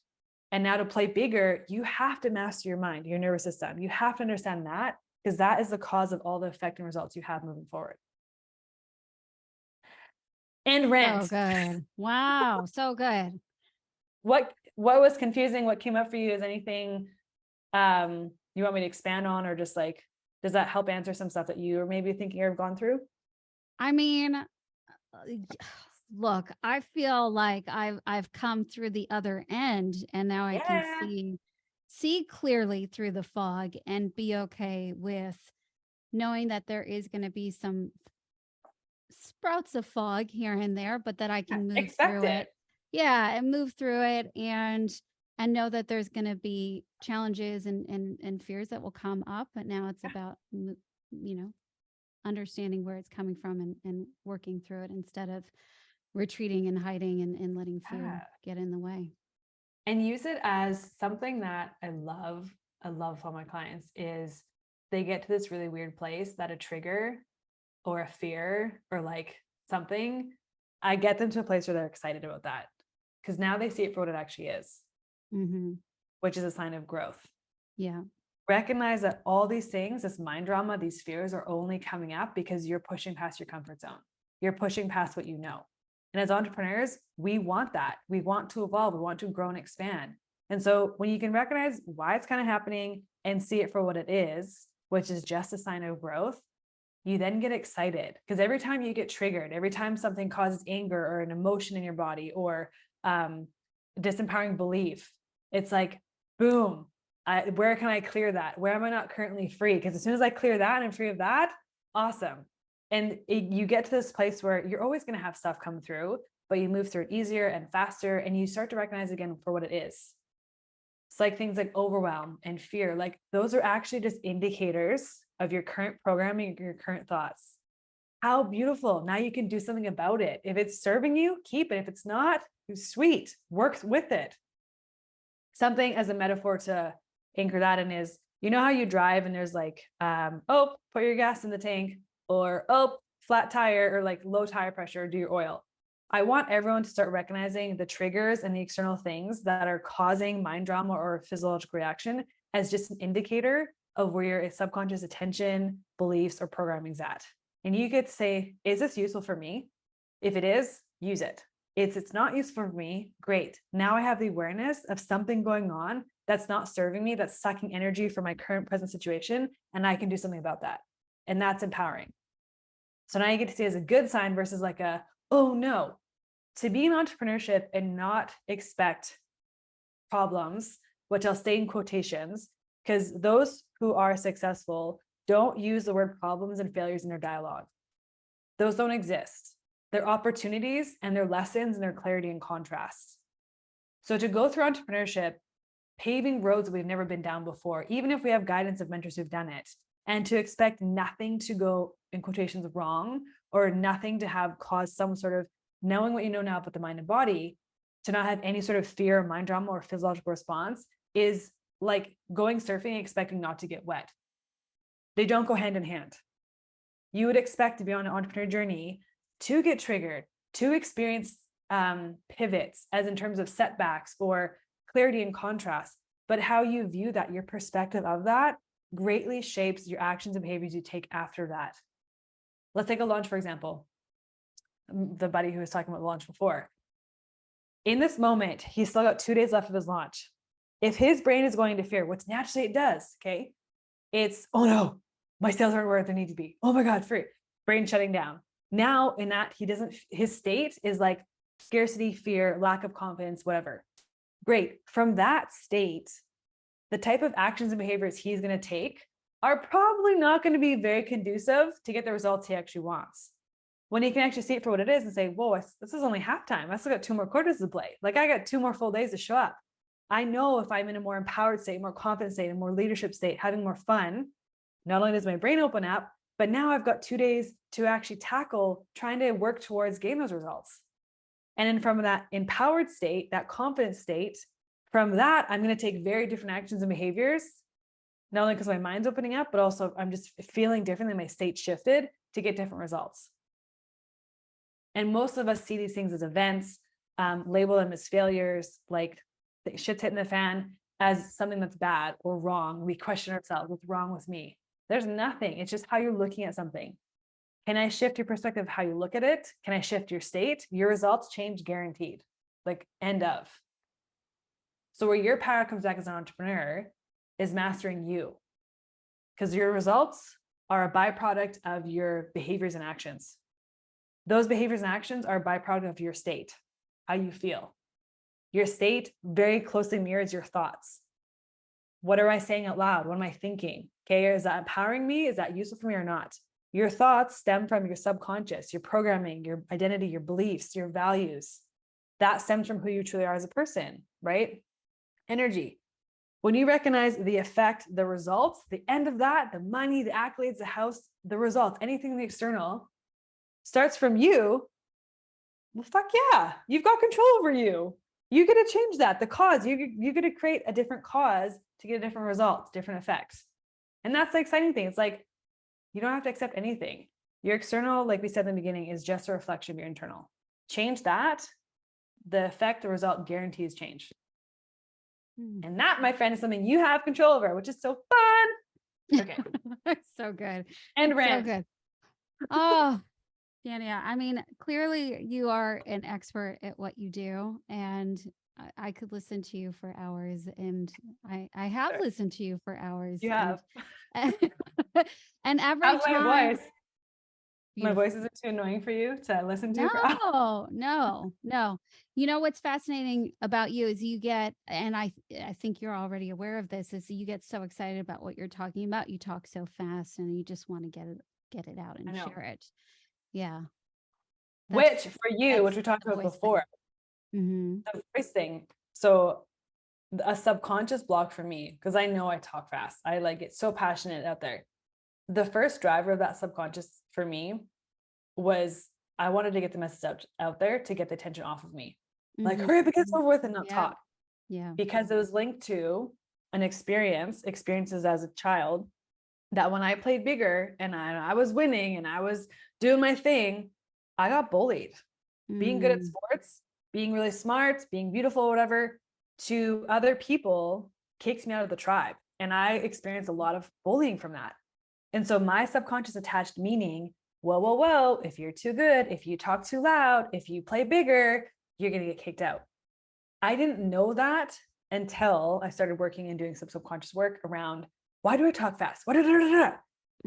And now to play bigger, you have to master your mind, your nervous system. You have to understand that, because that is the cause of all the effect and results you have moving forward. And rant. So good. Wow. So good. What was confusing? What came up for you? Is anything you want me to expand on, or just like, does that help answer some stuff that you were maybe thinking or have gone through? I mean, look, I feel like I've come through the other end, and now I can see clearly through the fog and be okay with knowing that there is going to be some sprouts of fog here and there, but that I can move through it. Yeah, and move through it, and know that there's going to be challenges and fears that will come up. But now it's about, understanding where it's coming from and working through it, instead of retreating and hiding and letting fear get in the way. And use it as something that I love for my clients is they get to this really weird place that a trigger or a fear or like something, I get them to a place where they're excited about that, because now they see it for what it actually is, which is a sign of growth. Yeah. Recognize that all these things, this mind drama, these fears are only coming up because you're pushing past your comfort zone. You're pushing past what you know. And as entrepreneurs, we want that. We want to evolve. We want to grow and expand. And so when you can recognize why it's kind of happening and see it for what it is, which is just a sign of growth, you then get excited, because every time you get triggered, every time something causes anger or an emotion in your body or disempowering belief, it's like, boom, where can I clear that? Where am I not currently free? Because as soon as I clear that and I'm free of that, awesome. And you get to this place where you're always going to have stuff come through, but you move through it easier and faster, and you start to recognize again for what it is. It's like things like overwhelm and fear. Like, those are actually just indicators of your current programming, your current thoughts. How beautiful. Now you can do something about it. If it's serving you, keep it. If it's not, sweet, work with it. Something as a metaphor to anchor that in is, you know how you drive and there's like, oh, put your gas in the tank, or, oh, flat tire, or like low tire pressure, do your oil. I want everyone to start recognizing the triggers and the external things that are causing mind drama or physiological reaction as just an indicator of where your subconscious attention, beliefs, or programming's at. And you get to say, is this useful for me? If it is, use it. If it's not useful for me, great. Now I have the awareness of something going on that's not serving me, that's sucking energy from my current present situation, and I can do something about that. And that's empowering. So now you get to see it as a good sign versus like a, oh no. To be in entrepreneurship and not expect problems, which I'll say in quotations, because those who are successful don't use the word problems and failures in their dialogue. Those don't exist. They're opportunities and they're lessons and their clarity and contrast. So to go through entrepreneurship, paving roads we've never been down before, even if we have guidance of mentors who've done it, and to expect nothing to go in quotations wrong, or nothing to have caused some sort of, knowing what you know now about the mind and body, to not have any sort of fear, mind drama, or physiological response is like going surfing and expecting not to get wet. They don't go hand in hand. You would expect to be on an entrepreneur journey to get triggered, to experience pivots, as in terms of setbacks or clarity and contrast. But how you view that, your perspective of that, greatly shapes your actions and behaviors you take after that. Let's take a launch, for example. The buddy who was talking about the launch before. In this moment, he's still got 2 days left of his launch. If his brain is going to fear, which naturally it does, okay, it's, oh no, my sales aren't where they need to be. Oh my God, free. Brain shutting down. Now in that, his state is like scarcity, fear, lack of confidence, whatever. Great. From that state, the type of actions and behaviors he's going to take are probably not going to be very conducive to get the results he actually wants. When he can actually see it for what it is and say, whoa, this is only halftime. I still got 2 more quarters to play. Like I got 2 more full days to show up. I know if I'm in a more empowered state, more confident state, a more leadership state, having more fun, not only does my brain open up, but now I've got 2 days to actually tackle trying to work towards getting those results. And then from that empowered state, that confident state, from that, I'm going to take very different actions and behaviors, not only because my mind's opening up, but also I'm just feeling differently, my state shifted to get different results. And most of us see these things as events, label them as failures, like the shit's hitting the fan, as something that's bad or wrong. We question ourselves, what's wrong with me? There's nothing. It's just how you're looking at something. Can I shift your perspective of how you look at it? Can I shift your state? Your results change guaranteed, like end of. So where your power comes back as an entrepreneur is mastering you, because your results are a byproduct of your behaviors and actions. Those behaviors and actions are a byproduct of your state, how you feel. Your state very closely mirrors your thoughts. What am I saying out loud? What am I thinking? Okay, is that empowering me? Is that useful for me or not? Your thoughts stem from your subconscious, your programming, your identity, your beliefs, your values. That stems from who you truly are as a person, right? Energy. When you recognize the effect, the results, the end of that, the money, the accolades, the house, the results, anything in the external starts from you, well, fuck yeah, you've got control over you. You get to change that. The cause, you get to create a different cause to get a different result, different effects. And that's the exciting thing. It's like, you don't have to accept anything. Your external, like we said in the beginning, is just a reflection of your internal. Change that, the effect, the result guarantees change. And that, my friend, is something you have control over, which is so fun. Okay. So good. And rant. So good. Oh, Danya, I mean, clearly you are an expert at what you do, and I could listen to you for hours, and I have listened to you for hours. You have. And every How's time. my voice? My Beautiful. voice isn't too annoying for you to listen to? No. You know, what's fascinating about you is you get, and I think you're already aware of this, is you get so excited about what you're talking about. You talk so fast and you just want to get it out and share it. Yeah. Which for you, which we talked about before, the voice thing. So a subconscious block for me, because I know I talk fast. I like get so passionate out there. The first driver of that subconscious for me was I wanted to get the message out there to get the attention off of me. Like, hurry up and get over with and not talk. Yeah. Because it was linked to an experiences as a child, that when I played bigger and I was winning and I was doing my thing, I got bullied. Being good at sports, being really smart, being beautiful, whatever, to other people kicks me out of the tribe. And I experienced a lot of bullying from that. And so my subconscious attached meaning, well, if you're too good, if you talk too loud, if you play bigger, you're going to get kicked out. I didn't know that until I started working and doing some subconscious work around, why do I talk fast?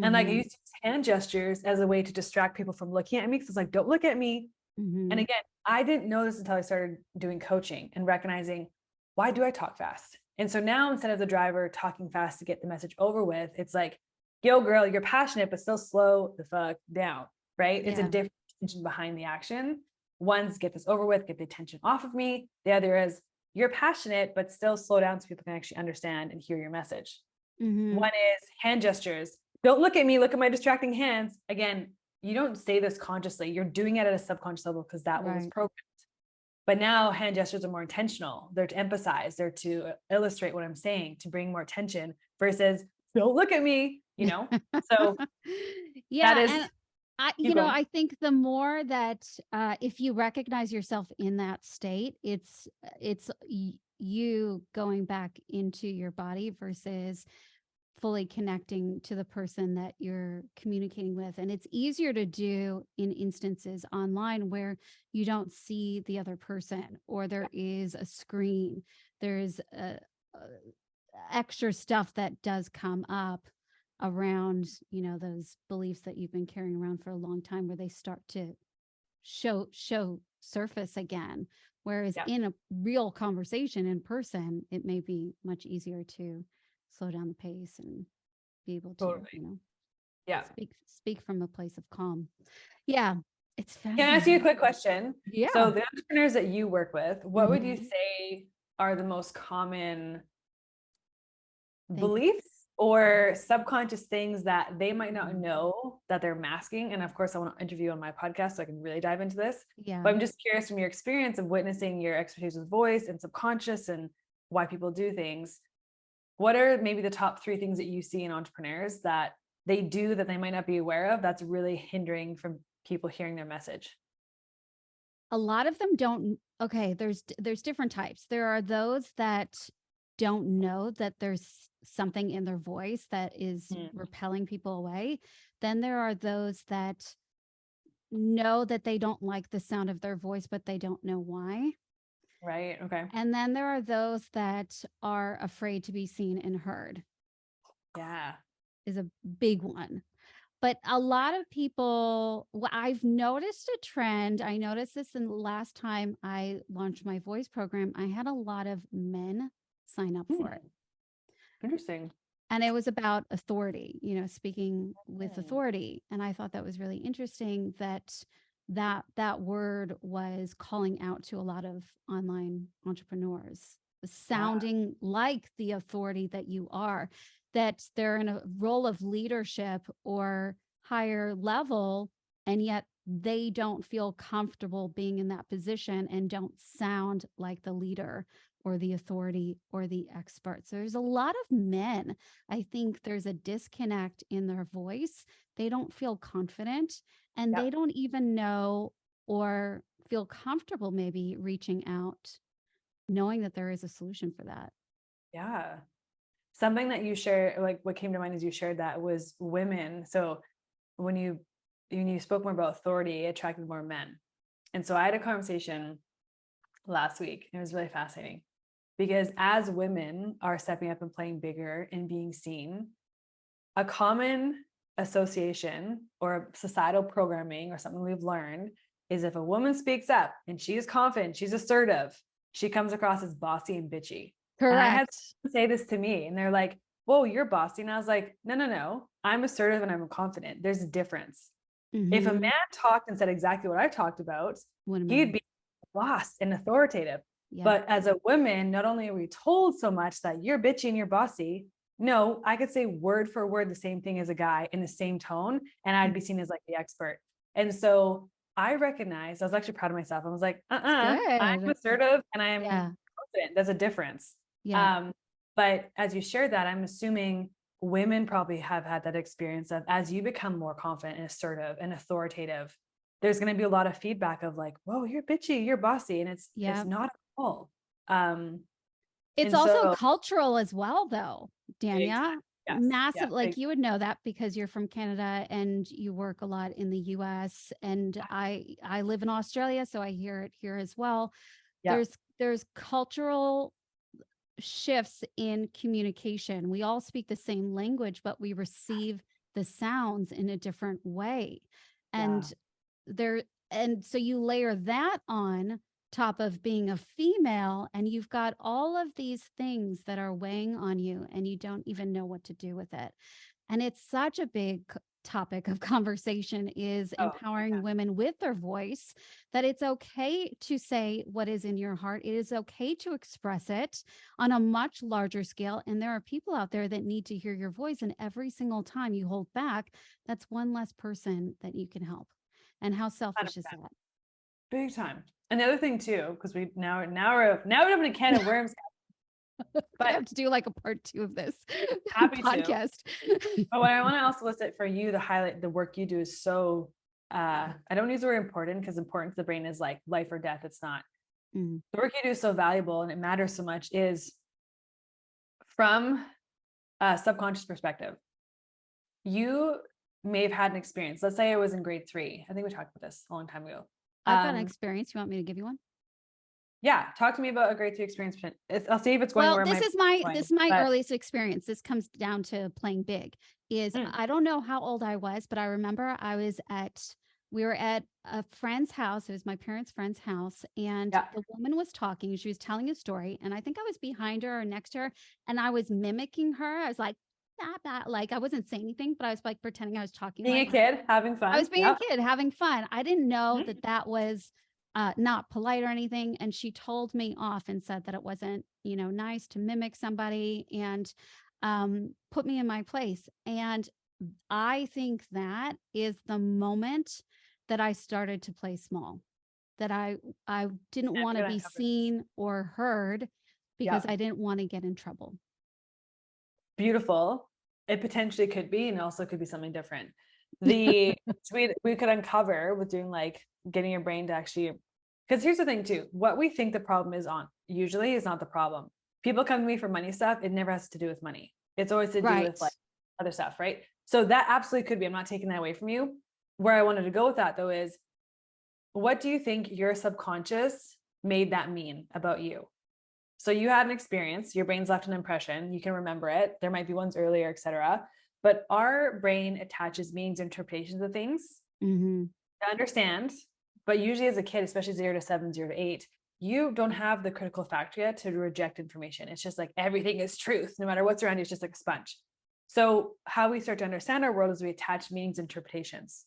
And like I used to use hand gestures as a way to distract people from looking at me. Cause it's like, don't look at me. And again, I didn't know this until I started doing coaching and recognizing, why do I talk fast? And so now instead of the driver talking fast to get the message over with, it's like, yo, girl, you're passionate, but still slow the fuck down, right? It's a different intention behind the action. One's get this over with, get the attention off of me. The other is you're passionate, but still slow down so people can actually understand and hear your message. One is hand gestures. Don't look at me, look at my distracting hands. Again, you don't say this consciously. You're doing it at a subconscious level because that was programmed. But now hand gestures are more intentional. They're to emphasize, they're to illustrate what I'm saying, to bring more attention versus don't look at me, you know? So yeah. that is, And I think the more that if you recognize yourself in that state, it's you going back into your body versus fully connecting to the person that you're communicating with. And it's easier to do in instances online where you don't see the other person or there is a screen. There's extra stuff that does come up around, those beliefs that you've been carrying around for a long time where they start to show surface again. Whereas in a real conversation in person, it may be much easier to slow down the pace and be able to, speak from a place of calm. Yeah. It's fascinating. Can I ask you a quick question? Yeah. So the entrepreneurs that you work with, what would you say are the most common beliefs or subconscious things that they might not know that they're masking? And of course, I want to interview on my podcast so I can really dive into this. Yeah. But I'm just curious from your experience of witnessing your expertise with voice and subconscious and why people do things. What are maybe the top 3 things that you see in entrepreneurs that they do that they might not be aware of that's really hindering from people hearing their message? A lot of them don't. Okay, there's different types. There are those that don't know that there's something in their voice that is repelling people away. Then there are those that know that they don't like the sound of their voice, but they don't know why. Right. Okay. And then there are those that are afraid to be seen and heard. Yeah. Is a big one. But a lot of people, I've noticed a trend. I noticed this in the last time I launched my voice program. I had a lot of men sign up for it. Interesting. And it was about authority, speaking with authority. And I thought that was really interesting that word was calling out to a lot of online entrepreneurs, sounding like the authority that you are, that they're in a role of leadership or higher level, and yet they don't feel comfortable being in that position and don't sound like the leader or the authority or the expert. So there's a lot of men. I think there's a disconnect in their voice. They don't feel confident and they don't even know or feel comfortable maybe reaching out, knowing that there is a solution for that. Yeah. Something that you share, like what came to mind as you shared that was women. So when you spoke more about authority, it attracted more men. And so I had a conversation last week. It was really fascinating because as women are stepping up and playing bigger and being seen, a common association or societal programming or something we've learned is if a woman speaks up and she's confident, she's assertive, she comes across as bossy and bitchy. Correct. And I had to say this to me and they're like, whoa, you're bossy. And I was like, no, I'm assertive and I'm confident. There's a difference. If a man talked and said exactly what I talked about, he'd be a boss and authoritative. Yeah. But as a woman, not only are we told so much that you're bitchy and you're bossy, no, I could say word for word the same thing as a guy in the same tone, and I'd be seen as like the expert. And so I recognized, I was actually proud of myself. I was like, I'm assertive and I am confident. There's a difference. Yeah. But as you shared that, I'm assuming women probably have had that experience of as you become more confident and assertive and authoritative, there's going to be a lot of feedback of like, whoa, you're bitchy, you're bossy. And it's not at all. It's also cultural as well, though, Danya. Yes, massive. Like you would know that because you're from Canada and you work a lot in the US. And I live in Australia, so I hear it here as well. Yeah. There's cultural shifts in communication. We all speak the same language, but we receive the sounds in a different way. Yeah. And so you layer that on top of being a female, and you've got all of these things that are weighing on you, and you don't even know what to do with it. And it's such a big topic of conversation, is Oh, empowering yeah. women with their voice, that it's okay to say what is in your heart. It is okay to express it on a much larger scale. And there are people out there that need to hear your voice. And every single time you hold back, that's one less person that you can help. And how selfish is 100%. that? Big time. And the other thing too, because we we're opening a can of worms, I but have to do like a part 2 of this happy to. podcast. But what I want to also list for you to highlight, the work you do is so, I don't use the word important, because important to the brain is like life or death. It's not. Mm. The work you do is so valuable and it matters so much, is from a subconscious perspective. You may have had an experience. Let's say I was in grade 3. I think we talked about this a long time ago. I've got an experience. You want me to give you one? Yeah, talk to me about a grade 3 experience. I'll see if it's going Well, where this is my earliest experience. This comes down to playing big. I don't know how old I was, but I remember we were at a friend's house. It was my parents' friend's house, and the woman was talking. She was telling a story, and I think I was behind her or next to her, and I was mimicking her. I was like, like, I wasn't saying anything, but I was like pretending I was talking. Being like a kid, having fun. I was being a kid having fun. I didn't know that was not polite or anything. And she told me off and said that it wasn't, nice to mimic somebody, and put me in my place. And I think that is the moment that I started to play small, that I didn't want to be seen or heard, because I didn't want to get in trouble. Beautiful. It potentially could be, and also could be something different. We could uncover with doing, like, getting your brain to actually, because here's the thing too, what we think the problem is on usually is not the problem. People come to me for money stuff. It never has to do with money. It's always to do with like other stuff, right? So that absolutely could be. I'm not taking that away from you. Where I wanted to go with that though is, what do you think your subconscious made that mean about you? So you had an experience, your brain's left an impression, you can remember it. There might be ones earlier, etc. But our brain attaches meanings, interpretations of things to understand. But usually as a kid, especially 0 to 7, 0 to 8, you don't have the critical factor yet to reject information. It's just like everything is truth. No matter what's around you, it's just like a sponge. So how we start to understand our world is we attach meanings, interpretations.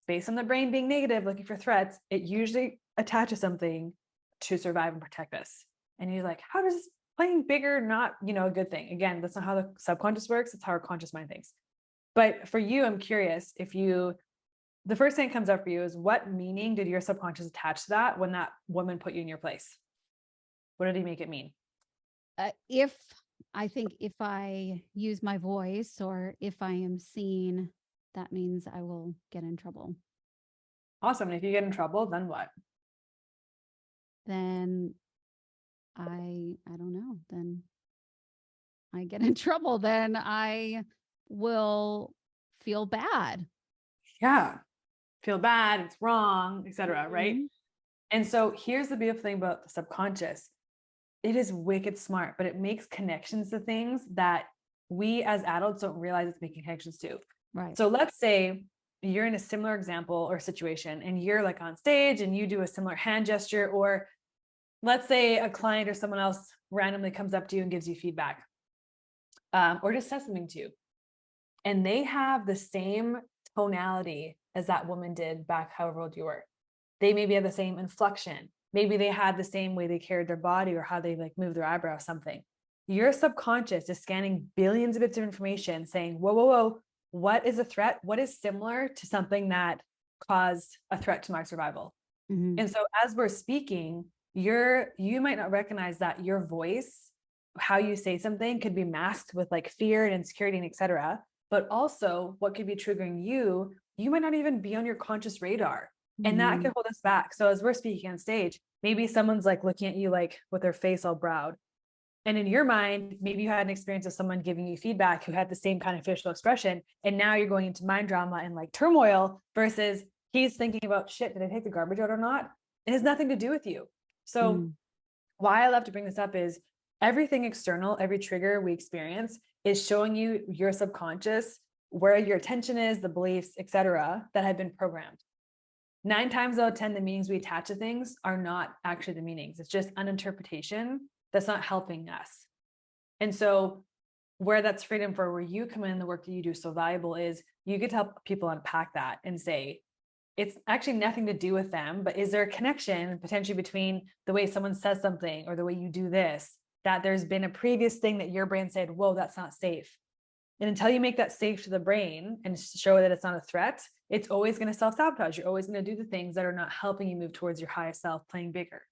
Based on the brain being negative, looking for threats, it usually attaches something to survive and protect us. And you're like, how does playing bigger not, a good thing? Again, that's not how the subconscious works. It's how our conscious mind thinks. But for you, I'm curious if the first thing that comes up for you is, what meaning did your subconscious attach to that when that woman put you in your place? What did he make it mean? If I use my voice, or if I am seen, that means I will get in trouble. Awesome. And if you get in trouble, then what? Then I don't know. Then I get in trouble. Then I will feel bad. Yeah. Feel bad. It's wrong, etc. Right? And so here's the beautiful thing about the subconscious. It is wicked smart, but it makes connections to things that we as adults don't realize it's making connections to. Right. So let's say you're in a similar example or situation, and you're like on stage and you do a similar hand gesture, or let's say a client or someone else randomly comes up to you and gives you feedback, or just says something to you, and they have the same tonality as that woman did back however old you were. They maybe have the same inflection. Maybe they had the same way they carried their body, or how they like move their eyebrow, something. Your subconscious is scanning billions of bits of information saying, whoa, whoa, whoa, what is a threat? What is similar to something that caused a threat to my survival? And so as we're speaking, you might not recognize that your voice, how you say something, could be masked with like fear and insecurity and etc. But also what could be triggering you might not even be on your conscious radar. And that could hold us back. So as we're speaking on stage, maybe someone's like looking at you like with their face all browed. And in your mind, maybe you had an experience of someone giving you feedback who had the same kind of facial expression. And now you're going into mind drama and like turmoil, versus he's thinking about, shit, did I take the garbage out or not? It has nothing to do with you. So why I love to bring this up is, everything external, every trigger we experience is showing you your subconscious where your attention is, the beliefs, etc., that have been programmed. 9 times out of 10, the meanings we attach to things are not actually the meanings. It's just an interpretation that's not helping us. And so where that's freedom for where you come in, the work that you do so valuable is you get to help people unpack that and say, it's actually nothing to do with them, but is there a connection potentially between the way someone says something or the way you do this, that there's been a previous thing that your brain said, whoa, that's not safe. And until you make that safe to the brain and show that it's not a threat, it's always going to self-sabotage. You're always going to do the things that are not helping you move towards your highest self, playing bigger.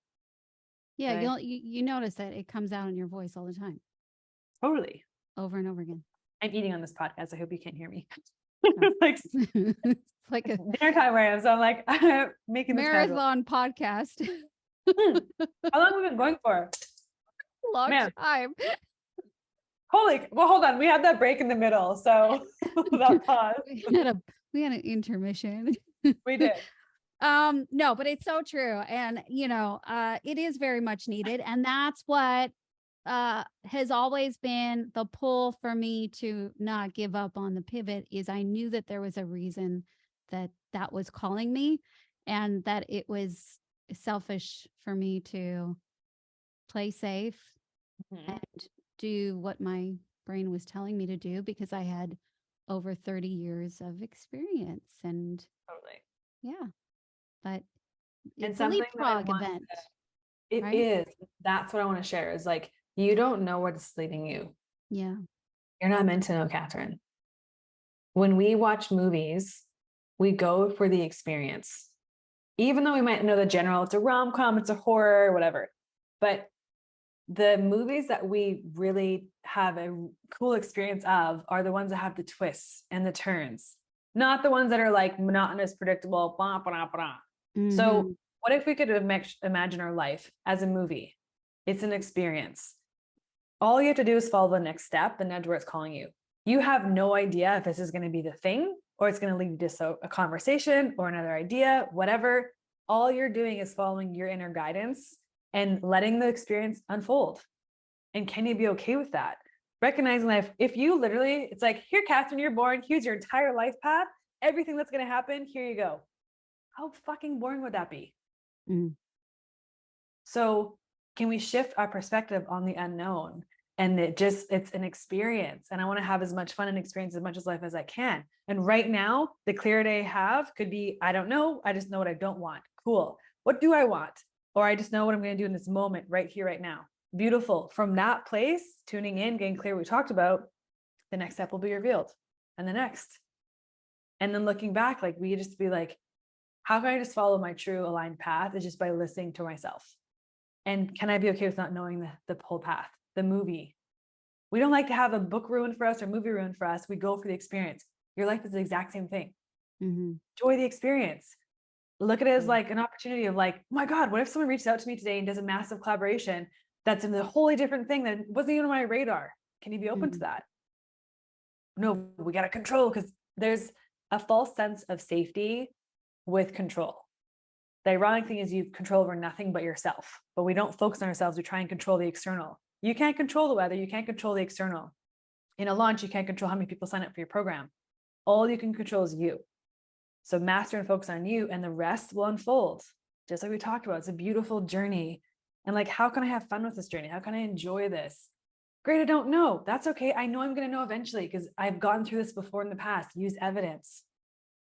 Yeah, right? you notice that it comes out in your voice all the time. Totally. Over and over again. I'm eating on this podcast. I hope you can't hear me. Yeah. Like It's like a dinner time where I am. So I'm like, I'm making this marathon podcast. How long have we been going for? Long Man. time. Well, hold on. We had that break in the middle. So that pause. We had an intermission. We did. No, but it's so true. And it is very much needed. And that's what has always been the pull for me to not give up on the pivot is I knew that there was a reason that was calling me, and that it was selfish for me to play safe and do what my brain was telling me to do, because I had over 30 years of experience. And Totally. yeah, but And it's a leapfrog event. It right? is. That's what I want to share is like, you don't know where it's leading you. Yeah. You're not meant to know, Catherine. When we watch movies, we go for the experience. Even though we might know the general, it's a rom-com, it's a horror, whatever. But the movies that we really have a cool experience of are the ones that have the twists and the turns, not the ones that are like monotonous, predictable, blah, blah, blah. Mm-hmm. So what if we could imagine our life as a movie? It's an experience. All you have to do is follow the next step, the nudge where it's calling you. You have no idea if this is going to be the thing, or it's going to lead you to a conversation or another idea, whatever. All you're doing is following your inner guidance and letting the experience unfold. And can you be okay with that? Recognizing that if you literally, it's like, here, Catherine, you're born, here's your entire life path, everything that's going to happen, here you go. How fucking boring would that be? Mm. So can we shift our perspective on the unknown? And it's an experience. And I want to have as much fun and experience as much as life as I can. And right now, the clarity I have could be, I don't know. I just know what I don't want. Cool. What do I want? Or I just know what I'm going to do in this moment, right here, right now. Beautiful. From that place, tuning in, getting clear, we talked about, the next step will be revealed. And the next. And then looking back, like we just be like, how can I just follow my true aligned path? Is just by listening to myself. And can I be okay with not knowing the whole path, the movie? We don't like to have a book ruined for us or movie ruined for us. We go for the experience. Your life is the exact same thing. Mm-hmm. Enjoy the experience. Look at it as like an opportunity of like, oh my God, what if someone reaches out to me today and does a massive collaboration that's in a wholly different thing that wasn't even on my radar? Can you be open to that? No, we got to control, because there's a false sense of safety with control. The ironic thing is you control over nothing but yourself, but we don't focus on ourselves. We try and control the external. You can't control the weather. You can't control the external. In a launch, you can't control how many people sign up for your program. All you can control is you. So master and focus on you, and the rest will unfold. Just like we talked about, it's a beautiful journey. And like, how can I have fun with this journey? How can I enjoy this? Great, I don't know. That's okay. I know I'm going to know eventually, because I've gone through this before in the past. Use evidence.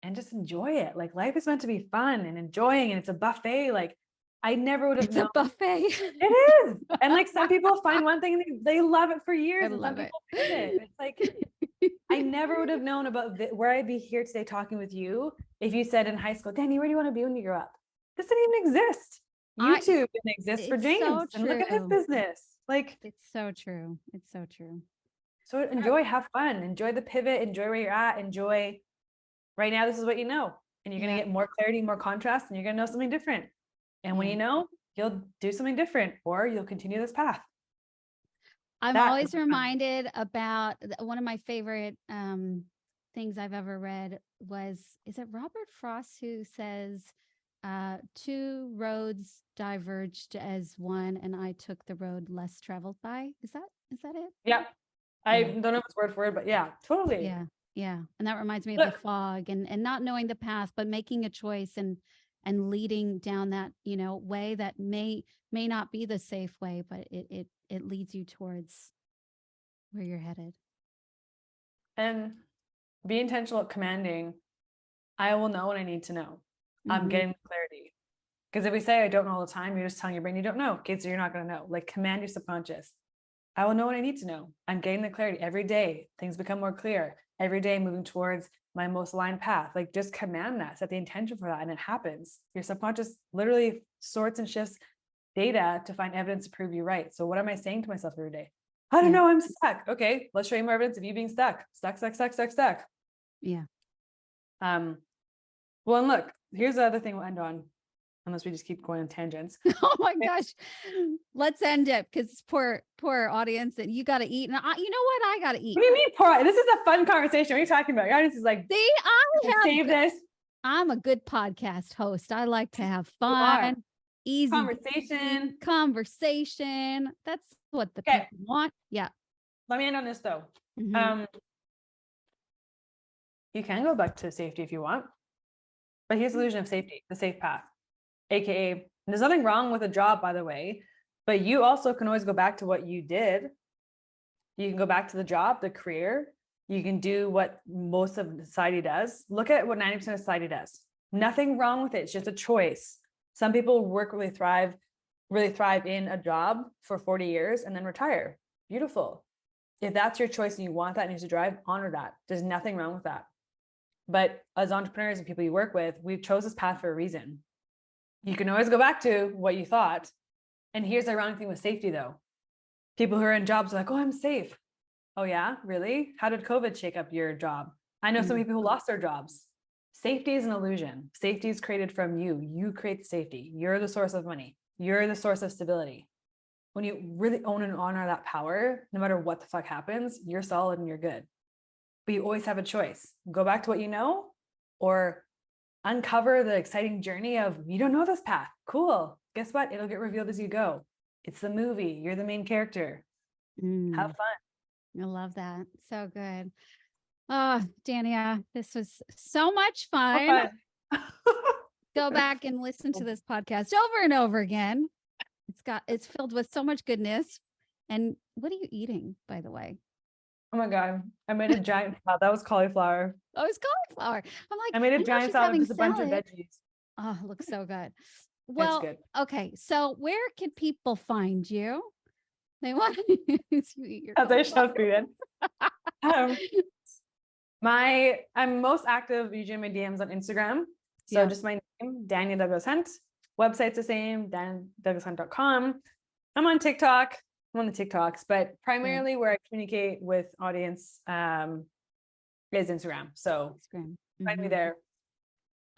And just enjoy it. Like, life is meant to be fun and enjoying, and it's a buffet. Like, I never would have known. It's a buffet. It is. And like, some people find one thing and they love it for years. I and love some people hate it. It's like, I never would have known about where I'd be here today talking with you if you said in high school, Danny, where do you want to be when you grow up? This didn't even exist. YouTube didn't exist for James. So and look at his business. Like, it's so true. It's so true. So enjoy, have fun, enjoy the pivot, enjoy where you're at, enjoy right now. This is what you know, and you're going to get more clarity, more contrast, and you're going to know something different. And when you know, you'll do something different, or you'll continue this path. I'm always reminded about one of my favorite things I've ever read is it Robert Frost who says, 2 roads diverged as one, and I took the road less traveled by. Is that it? Yeah. I don't know if it's word for word, but yeah, totally. Yeah. And that reminds me of Look, the fog and not knowing the path, but making a choice and leading down that, way that may not be the safe way, but it leads you towards where you're headed. and be intentional at commanding. I will know what I need to know. I'm Mhm. getting clarity. Because if we say I don't know all the time, you're just telling your brain you don't know. Okay, so you're not going to know. Like, command your subconscious. I will know what I need to know. I'm getting the clarity every day. Things become more clear every day, moving towards my most aligned path. Like, just command that, set the intention for that, and it happens. Your subconscious literally sorts and shifts data to find evidence to prove you right. So what am I saying to myself every day? I don't Yeah. know, I'm stuck. Okay, let's show you more evidence of you being stuck. Stuck. Yeah. Well, and look, here's the other thing we'll end on, unless we just keep going on tangents. Oh my gosh. Let's end it because poor audience, and you got to eat. And you know what? I got to eat. What do you mean, poor? This is a fun conversation. What are you talking about? Your audience is like, See, save this. I'm a good podcast host. I like to have You are. fun, easy conversation. That's what the people want. Yeah. Let me end on this though. Mhm. You can go back to safety if you want, but here's the illusion of safety, the safe path, AKA, there's nothing wrong with a job, by the way, but you also can always go back to what you did. You can go back to the job, the career. You can do what most of society does. Look at what 90% of society does. Nothing wrong with it. It's just a choice. Some people really thrive in a job for 40 years and then retire. Beautiful. If that's your choice and you want that and you to drive, honor that. There's nothing wrong with that. But as entrepreneurs and people you work with, we've chose this path for a reason. You can always go back to what you thought. And here's the ironic thing with safety though. People who are in jobs are like, oh, I'm safe. Oh yeah, really? How did COVID shake up your job? I know some people who lost their jobs. Safety is an illusion. Safety is created from you. You create the safety. You're the source of money. You're the source of stability. When you really own and honor that power, no matter what the fuck happens, you're solid and you're good. But you always have a choice. Go back to what you know, or uncover the exciting journey of, you don't know this path. Cool. Guess what? It'll get revealed as you go. It's the movie. You're the main character. Have fun. I love that. So good. Oh, Danya, this was so much fun. Go back and listen to this podcast over and over again. It's filled with so much goodness. And what are you eating, by the way? Oh my God. I made a giant salad. That was cauliflower. Oh, it's cauliflower. I'm like, I made a giant salad with just a bunch of veggies. Oh, it looks so good. Well, good. Okay. So where can people find you? They want to use you eat your as I shove food in. I'm most active usually in my DMs on Instagram. So just my name, Danya Douglas-Hunt. Website's the same, danyadouglashunt.com. I'm on TikTok. I'm on the TikToks, but primarily where I communicate with audience is Instagram. So find me there.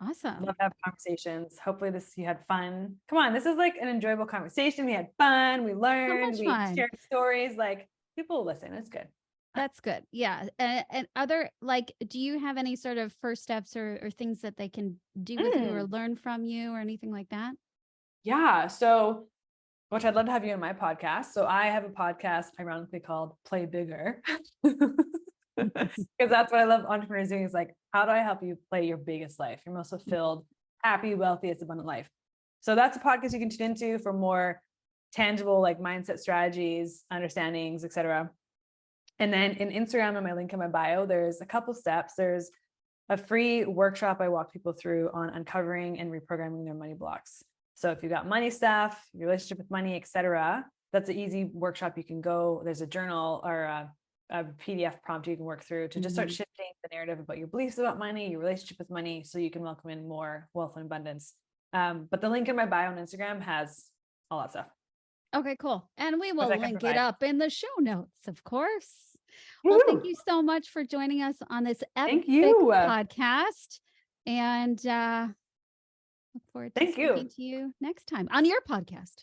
Awesome. Love to have conversations. Hopefully you had fun. Come on, this is like an enjoyable conversation. We had fun. We learned. We shared stories. Like, people will listen. It's good. That's good. Yeah. And do you have any sort of first steps or things that they can do with you or learn from you or anything like that? Yeah. So, which I'd love to have you on my podcast. So I have a podcast ironically called Play Bigger. Because that's what I love entrepreneurs doing, is like, how do I help you play your biggest life, your most fulfilled, happy, wealthiest, abundant life? So that's a podcast you can tune into for more tangible, like mindset strategies, understandings, etc. And then in Instagram, and my link in my bio, there's a couple steps. There's a free workshop I walk people through on uncovering and reprogramming their money blocks. So if you've got money stuff, your relationship with money, etc., that's an easy workshop you can go. There's a journal or a PDF prompt you can work through to just start shifting the narrative about your beliefs about money, your relationship with money, so you can welcome in more wealth and abundance. But the link in my bio on Instagram has all that stuff. Okay, cool. And we will link it up in the show notes, of course. Well, thank you so much for joining us on this epic podcast. And look forward to speaking to you next time on your podcast.